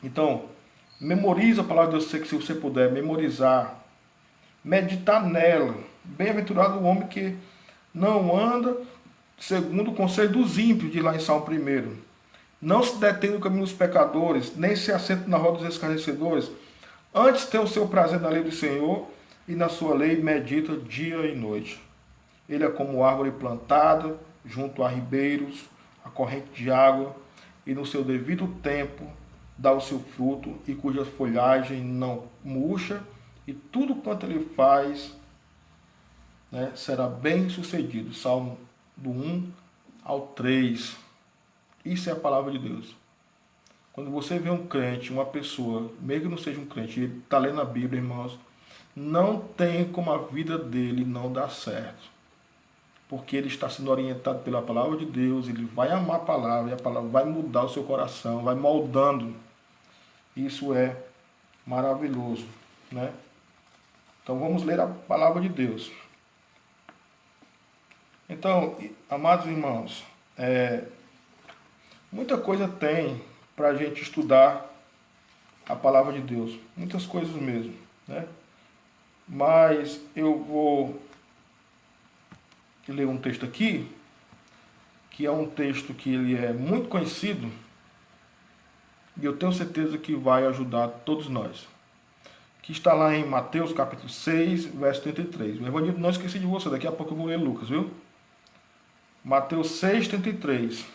Então, memoriza a palavra de Deus, se você puder, memorizar, meditar nela. Bem-aventurado o homem que não anda segundo o conselho dos ímpios, de lá em Salmo 1. Não se detém no caminho dos pecadores, nem se assenta na roda dos escarnecedores. Antes tem o seu prazer na lei do Senhor, e na sua lei medita dia e noite. Ele é como árvore plantada junto a ribeiros, a corrente de água, e no seu devido tempo dá o seu fruto, e cuja folhagem não murcha, e tudo quanto ele faz, né, será bem sucedido. Salmo do 1 ao 3. Isso é a palavra de Deus. Quando você vê um crente, uma pessoa, mesmo que não seja um crente, ele está lendo a Bíblia, irmãos, não tem como a vida dele não dar certo. Porque ele está sendo orientado pela palavra de Deus, ele vai amar a palavra, e a palavra vai mudar o seu coração, vai moldando. Isso é maravilhoso, né? Então vamos ler a palavra de Deus. Então, amados irmãos, muita coisa tem para a gente estudar a palavra de Deus. Muitas coisas mesmo, né? Mas eu vou ler um texto aqui, que é um texto que ele é muito conhecido, e eu tenho certeza que vai ajudar todos nós. Que está lá em Mateus capítulo 6, verso 33. O Evangelho, não esqueci de você, daqui a pouco eu vou ler Lucas, viu? Mateus 6, 33.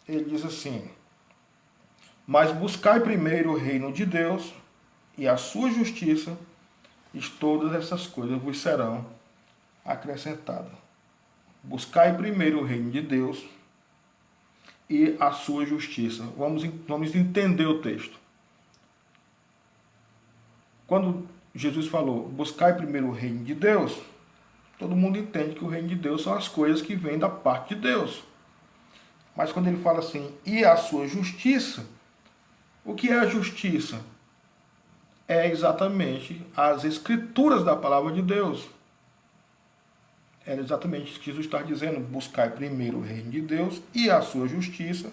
Ele diz assim: mas buscai primeiro o reino de Deus e a sua justiça, e todas essas coisas vos serão acrescentadas. Buscai primeiro o reino de Deus e a sua justiça. Vamos entender o texto. Quando Jesus falou, buscai primeiro o reino de Deus, todo mundo entende que o reino de Deus são as coisas que vêm da parte de Deus. Mas quando ele fala assim, e a sua justiça, o que é a justiça? É exatamente as escrituras da palavra de Deus. É exatamente isso que Jesus está dizendo, buscai primeiro o reino de Deus e a sua justiça,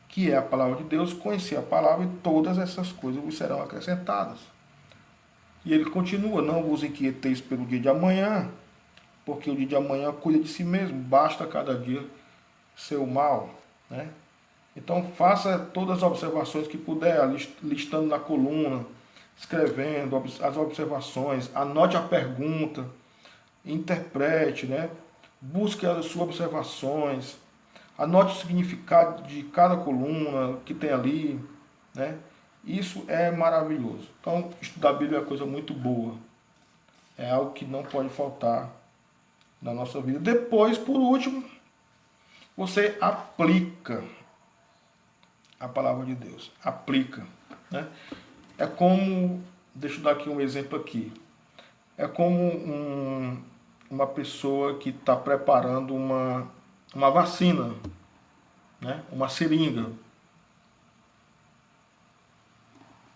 que é a palavra de Deus, conhecer a palavra, e todas essas coisas vos serão acrescentadas. E ele continua, não vos inquieteis pelo dia de amanhã, porque o dia de amanhã cuida de si mesmo, basta cada dia seu mal, né? Então faça todas as observações que puder, listando na coluna, escrevendo as observações, anote a pergunta, interprete, né? Busque as suas observações, anote o significado de cada coluna que tem ali, né? Isso é maravilhoso. Então, estudar a Bíblia é uma coisa muito boa. É algo que não pode faltar na nossa vida. Depois, por último, você aplica a palavra de Deus. Aplica, né? É como, deixa eu dar aqui um exemplo aqui. É como uma pessoa que está preparando uma vacina, né? Uma seringa.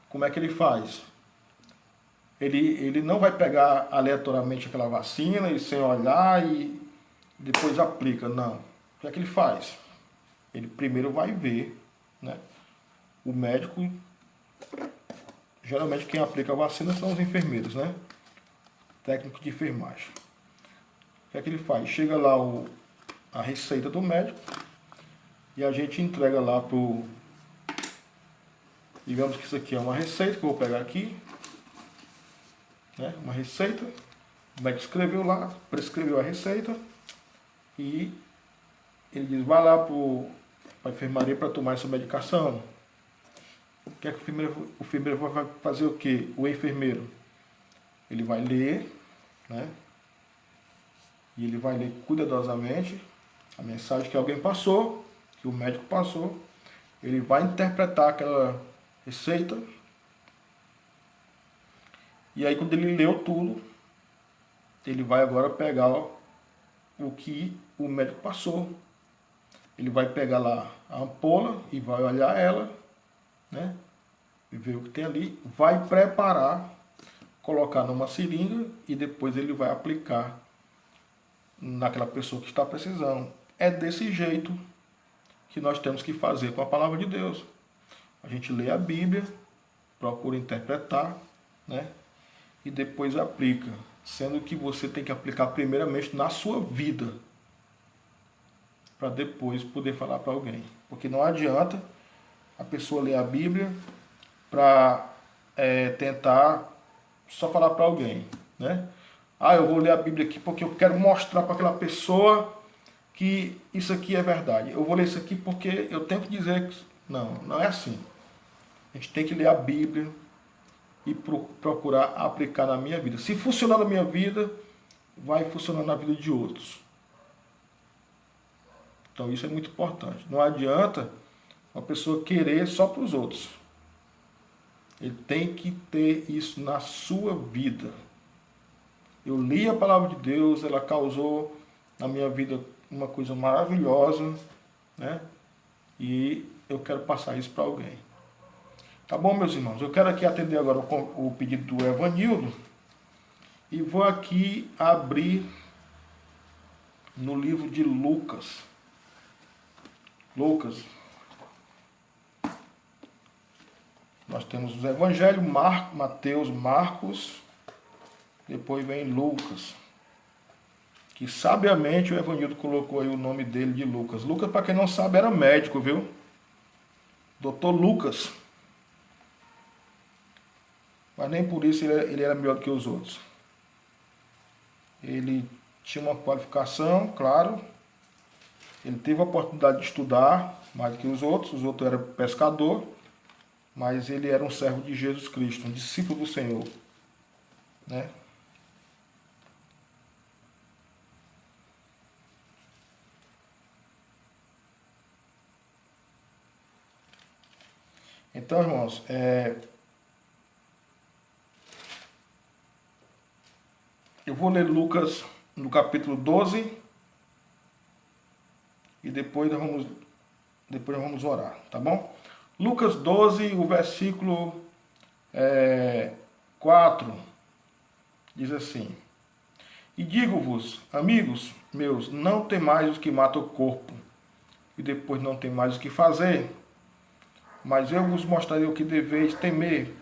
Como é que ele faz? Ele não vai pegar aleatoriamente aquela vacina e sem olhar e depois aplica, não. O que é que ele faz? Ele primeiro vai ver, né? O médico geralmente quem aplica a vacina são os enfermeiros, né? Técnico de enfermagem. O que é que ele faz? Chega lá a receita do médico e a gente entrega lá pro... Digamos que isso aqui é uma receita que eu vou pegar aqui, né? Uma receita. O médico escreveu lá, prescreveu a receita e ele diz, vai lá para a enfermaria para tomar essa medicação. O que é que o enfermeiro vai fazer o quê? O enfermeiro, ele vai ler, né? E ele vai ler cuidadosamente a mensagem que alguém passou, que o médico passou. Ele vai interpretar aquela receita. E aí quando ele leu tudo, ele vai agora pegar o que o médico passou. Ele vai pegar lá a ampola e vai olhar ela, né? E ver o que tem ali, vai preparar, colocar numa seringa e depois ele vai aplicar naquela pessoa que está precisando. É desse jeito que nós temos que fazer com a palavra de Deus. A gente lê a Bíblia, procura interpretar, né? E depois aplica, sendo que você tem que aplicar primeiramente na sua vida, para depois poder falar para alguém. Porque não adianta a pessoa ler a Bíblia para tentar só falar para alguém, né? Ah, eu vou ler a Bíblia aqui porque eu quero mostrar para aquela pessoa que isso aqui é verdade. Eu vou ler isso aqui porque eu tenho que dizer que... Não, não é assim. A gente tem que ler a Bíblia e procurar aplicar na minha vida. Se funcionar na minha vida, vai funcionar na vida de outros. Então isso é muito importante. Não adianta uma pessoa querer só para os outros. Ele tem que ter isso na sua vida. Eu li a palavra de Deus, ela causou na minha vida uma coisa maravilhosa, né? E eu quero passar isso para alguém. Tá bom, meus irmãos? Eu quero aqui atender agora o pedido do Evanildo e vou aqui abrir no livro de Lucas. Lucas. Nós temos os evangelhos, Mateus, Marcos, depois vem Lucas. Que sabiamente o Evanildo colocou aí o nome dele de Lucas. Lucas, para quem não sabe, era médico, viu? Doutor Lucas. Mas nem por isso ele era melhor do que os outros. Ele tinha uma qualificação, claro. Ele teve a oportunidade de estudar mais do que os outros eram pescador, mas ele era um servo de Jesus Cristo, um discípulo do Senhor, né? Então, irmãos, eu vou ler Lucas no capítulo 12 e depois nós vamos orar, tá bom? Lucas 12, o versículo 4, diz assim: E digo-vos, amigos meus, não temais os que matam o corpo, e depois não tem mais o que fazer, mas eu vos mostrarei o que deveis temer.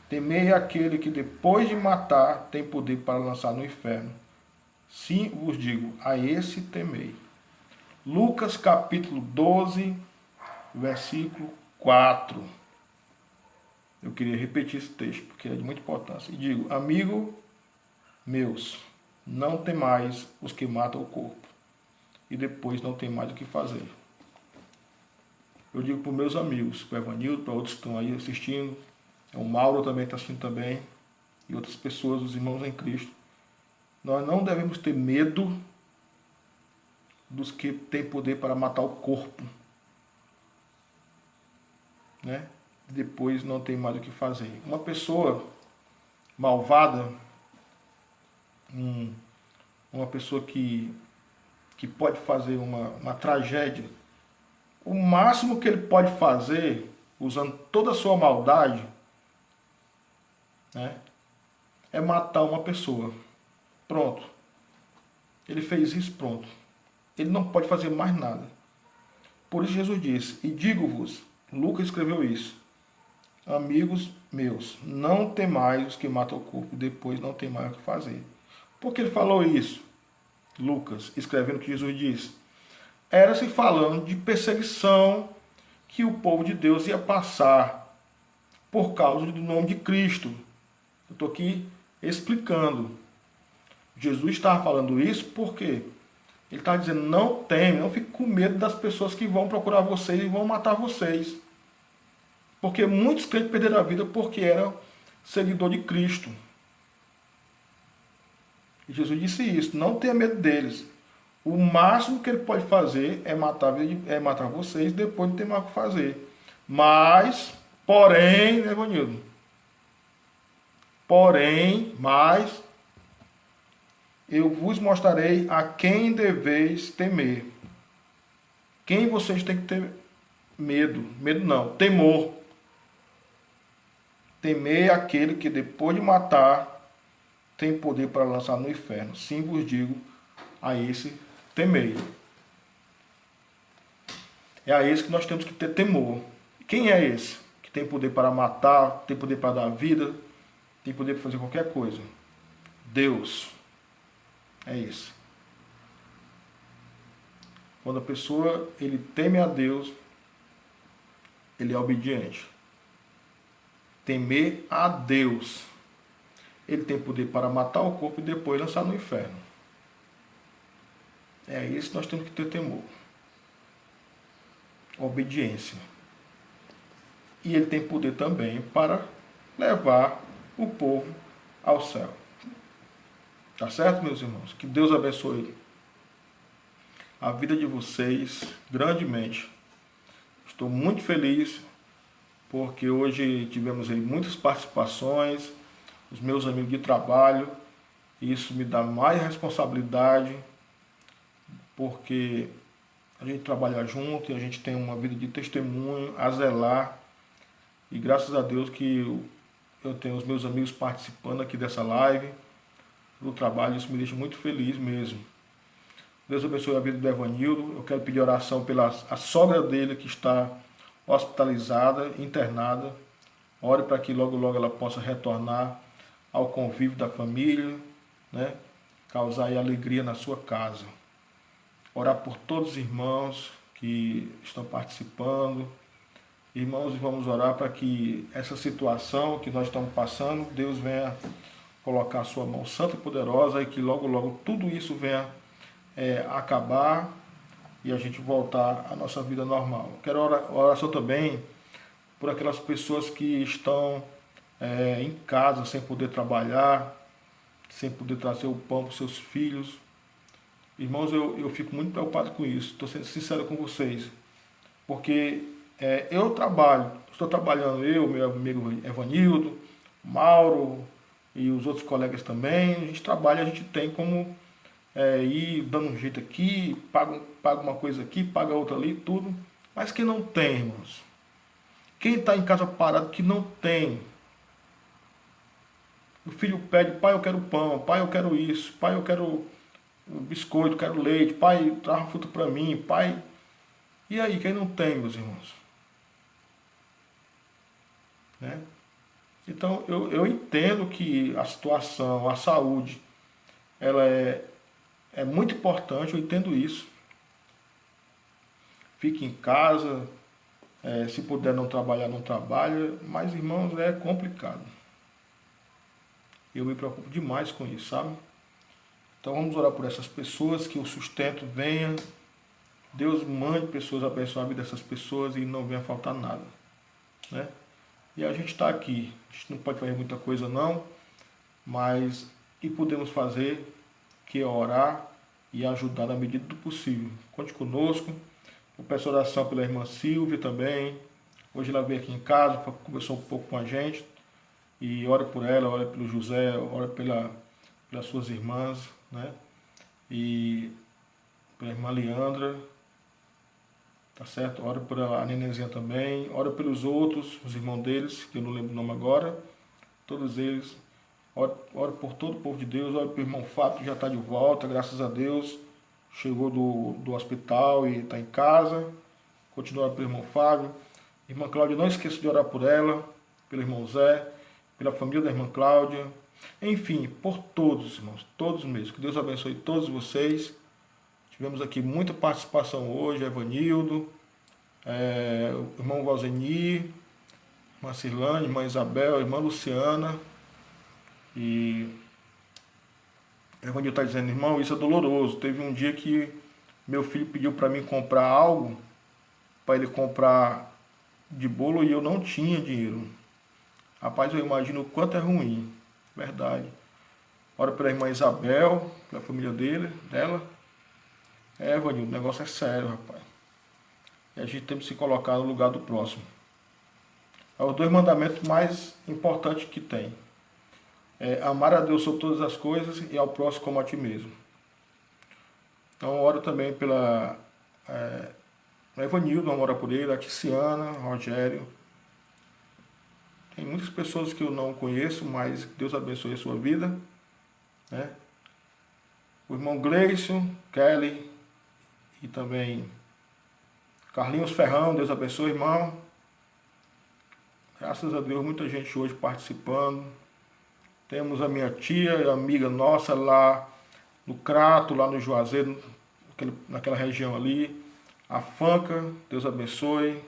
Temei aquele que depois de matar tem poder para lançar no inferno. Sim, vos digo, a esse temei. Lucas capítulo 12, versículo 4. Eu queria repetir esse texto, porque é de muita importância. E digo, amigo meus, não temais os que matam o corpo, e depois não tem mais o que fazer. Eu digo para os meus amigos, para o Evanildo, para outros que estão aí assistindo, o Mauro também está assistindo também, e outras pessoas, os irmãos em Cristo. Nós não devemos ter medo dos que têm poder para matar o corpo, né? Depois não tem mais o que fazer. Uma pessoa malvada, uma pessoa que pode fazer uma tragédia, o máximo que ele pode fazer, usando toda a sua maldade, né, é matar uma pessoa. Pronto. Ele fez isso, pronto. Ele não pode fazer mais nada. Por isso Jesus disse, e digo-vos, Lucas escreveu isso, amigos meus, não temais os que matam o corpo, depois não tem mais o que fazer. Por que ele falou isso? Lucas, escrevendo o que Jesus disse. Era se falando de perseguição que o povo de Deus ia passar por causa do nome de Cristo. Eu estou aqui explicando. Jesus estava falando isso porque ele está dizendo, não teme, não fique com medo das pessoas que vão procurar vocês e vão matar vocês. Porque muitos crentes perderam a vida porque eram seguidor de Cristo. E Jesus disse isso, não tenha medo deles. O máximo que ele pode fazer é matar vocês, depois não tem mais o que fazer. Mas, porém, né, Vanildo? Porém, mas, eu vos mostrarei a quem deveis temer. Quem vocês têm que ter medo? Medo não, temor. Temer aquele que depois de matar tem poder para lançar no inferno. Sim, vos digo, a esse temei. É a esse que nós temos que ter temor. Quem é esse? Que tem poder para matar, tem poder para dar vida, tem poder para fazer qualquer coisa. Deus. É isso. Quando a pessoa ele teme a Deus, ele é obediente. Temer a Deus. Ele tem poder para matar o corpo e depois lançar no inferno. É isso que nós temos que ter temor. Obediência. E ele tem poder também para levar o povo ao céu. Tá certo, meus irmãos? Que Deus abençoe a vida de vocês grandemente. Estou muito feliz porque hoje tivemos aí muitas participações, os meus amigos de trabalho. Isso me dá mais responsabilidade, porque a gente trabalha junto e a gente tem uma vida de testemunho a zelar. E graças a Deus que eu tenho os meus amigos participando aqui dessa live, do trabalho, isso me deixa muito feliz mesmo. Deus abençoe a vida do Evanildo. Eu quero pedir oração pela a sogra dele que está hospitalizada, internada. Ore para que logo logo ela possa retornar ao convívio da família, né? Causar aí alegria na sua casa. Orar por todos os irmãos que estão participando. Irmãos, vamos orar para que essa situação que nós estamos passando, Deus venha colocar a sua mão santa e poderosa e que logo logo tudo isso venha acabar e a gente voltar à nossa vida normal. Quero oração também por aquelas pessoas que estão em casa sem poder trabalhar, sem poder trazer o pão para os seus filhos. Irmãos, eu fico muito preocupado com isso, estou sendo sincero com vocês, porque estou trabalhando eu, meu amigo Evanildo, Mauro e os outros colegas também, a gente trabalha, a gente tem como ir dando um jeito aqui, paga uma coisa aqui, paga outra ali, tudo. Mas quem não tem, irmãos? Quem está em casa parado que não tem? O filho pede, pai, eu quero pão, pai, eu quero isso, pai, eu quero biscoito, quero leite, pai, traz uma fruta para mim, pai. E aí, quem não tem, meus irmãos? Né? Então, eu entendo que a situação, a saúde, ela é muito importante, eu entendo isso. Fique em casa, se puder não trabalhar, não trabalha, mas, irmãos, é complicado. Eu me preocupo demais com isso, sabe? Então vamos orar por essas pessoas, que o sustento venha, Deus mande pessoas abençoar a vida dessas pessoas e não venha faltar nada, né? E a gente está aqui, a gente não pode fazer muita coisa não, mas o que podemos fazer, que é orar e ajudar na medida do possível. Conte conosco. Eu peço oração pela irmã Silvia também. Hoje ela veio aqui em casa, conversou um pouco com a gente. E ora por ela, ora pelo José, ora pelas suas irmãs, né? E pela irmã Leandra, tá certo? Ora por a nenenzinha também. Ora pelos outros, os irmãos deles, que eu não lembro o nome agora. Todos eles. Ora por todo o povo de Deus. Ora pelo irmão Fábio, que já está de volta, graças a Deus. Chegou do hospital e está em casa. Continua pelo irmão Fábio. Irmã Cláudia, não esqueça de orar por ela. pelo irmão Zé, pela família da irmã Cláudia, enfim, por todos, irmãos, todos mesmo. Que Deus abençoe todos vocês. Tivemos aqui muita participação hoje, Evanildo, o irmão Valzeni, irmã Cirlane, irmã Isabel, irmã Luciana. E Evanildo está dizendo, irmão, isso é doloroso. Teve um dia que meu filho pediu para mim comprar algo, para ele comprar de bolo, e eu não tinha dinheiro. Rapaz, eu imagino o quanto é ruim, verdade. Ora pela irmã Isabel, pela família dela. Evanildo, o negócio é sério, rapaz. E a gente tem que se colocar no lugar do próximo. É os dois mandamentos mais importantes que tem. Amar a Deus sobre todas as coisas e ao próximo como a ti mesmo. Então, oro também pela Evanildo, vamos orar por ele, a Tiziana, Rogério. Tem muitas pessoas que eu não conheço, mas Deus abençoe a sua vida. Né? O irmão Gleison, Kelly e também Carlinhos Ferrão, Deus abençoe, irmão. Graças a Deus, muita gente hoje participando. Temos a minha tia, amiga nossa lá no Crato, lá no Juazeiro, naquela região ali. A Fanca, Deus abençoe.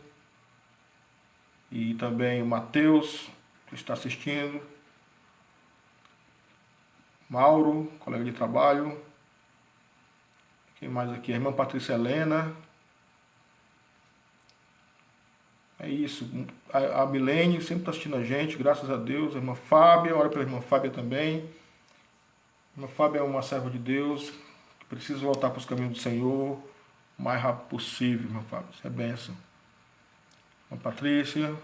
E também o Matheus, que está assistindo. Mauro, colega de trabalho. Quem mais aqui? A irmã Patrícia Helena. É isso. A Milene sempre está assistindo a gente, graças a Deus. A irmã Fábia, ora pela irmã Fábia também. A irmã Fábia é uma serva de Deus, que precisa voltar para os caminhos do Senhor o mais rápido possível, irmã Fábia. Isso é bênção. A irmã Patrícia, deixa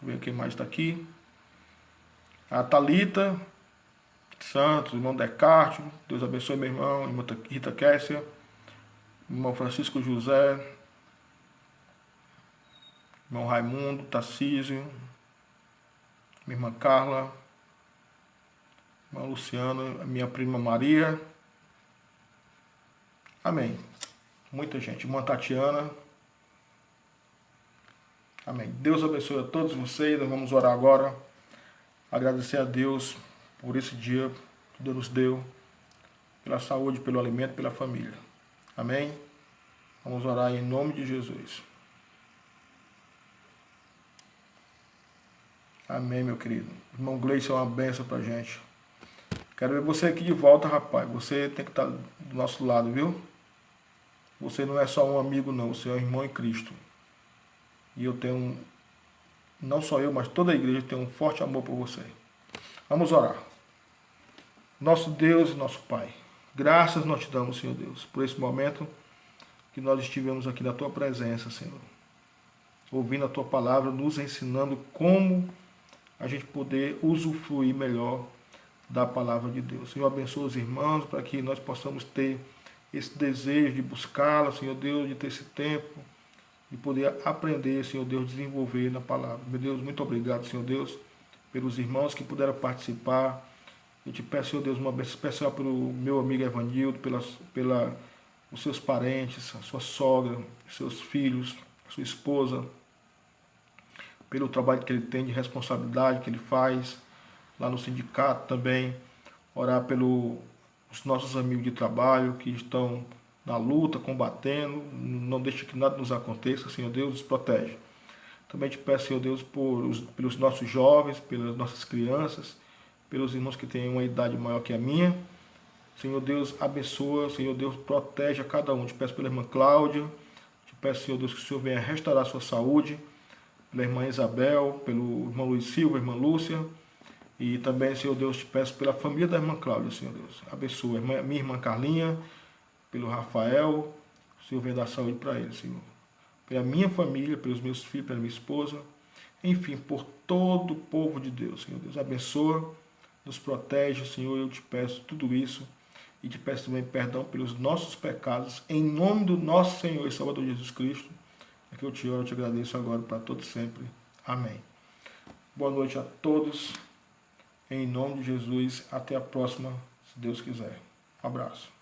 eu ver quem mais está aqui. A Thalita Santos, o irmão Descartes, Deus abençoe meu irmão, a irmã Rita Kessia, o irmão Francisco José, irmão Raimundo, Tarcísio, minha irmã Carla, irmã Luciana, a minha prima Maria. Amém. Muita gente. Irmã Tatiana. Amém. Deus abençoe a todos vocês. Nós vamos orar agora. Agradecer a Deus por esse dia que Deus nos deu, pela saúde, pelo alimento, pela família. Amém. Vamos orar em nome de Jesus. Amém, meu querido. Irmão Gleison é uma benção pra gente. Quero ver você aqui de volta, rapaz. Você tem que estar do nosso lado, viu? Você não é só um amigo, não. Você é um irmão em Cristo. E eu tenho, não só eu, mas toda a igreja tem um forte amor por você. Vamos orar. Nosso Deus e nosso Pai, graças nós te damos, Senhor Deus, por esse momento que nós estivemos aqui na Tua presença, Senhor. Ouvindo a Tua palavra, nos ensinando como a gente poder usufruir melhor da palavra de Deus. Senhor, abençoa os irmãos para que nós possamos ter esse desejo de buscá-la, Senhor Deus, de ter esse tempo, de poder aprender, Senhor Deus, desenvolver na palavra. Meu Deus, muito obrigado, Senhor Deus, pelos irmãos que puderam participar. Eu te peço, Senhor Deus, uma bênção especial pelo meu amigo Evanildo, os seus parentes, a sua sogra, os seus filhos, a sua esposa, pelo trabalho que ele tem de responsabilidade que ele faz lá no sindicato também. Orar pelos nossos amigos de trabalho que estão na luta, combatendo. Não deixe que nada nos aconteça, Senhor Deus, nos protege. Também te peço, Senhor Deus, pelos nossos jovens, pelas nossas crianças, pelos irmãos que têm uma idade maior que a minha. Senhor Deus, abençoa, Senhor Deus, protege a cada um. Te peço pela irmã Cláudia, te peço, Senhor Deus, que o Senhor venha restaurar a sua saúde, pela irmã Isabel, pelo irmão Luiz Silva, irmã Lúcia, e também, Senhor Deus, te peço pela família da irmã Cláudia, Senhor Deus. Abençoa minha irmã Carlinha, pelo Rafael, o Senhor venha dar saúde para ele, Senhor. Pela minha família, pelos meus filhos, pela minha esposa, enfim, por todo o povo de Deus, Senhor Deus. Abençoa, nos protege, Senhor, eu te peço tudo isso. E te peço também perdão pelos nossos pecados, em nome do nosso Senhor e Salvador Jesus Cristo. É que eu te oro, eu te agradeço agora para todos sempre. Amém. Boa noite a todos. Em nome de Jesus. Até a próxima, se Deus quiser. Um abraço.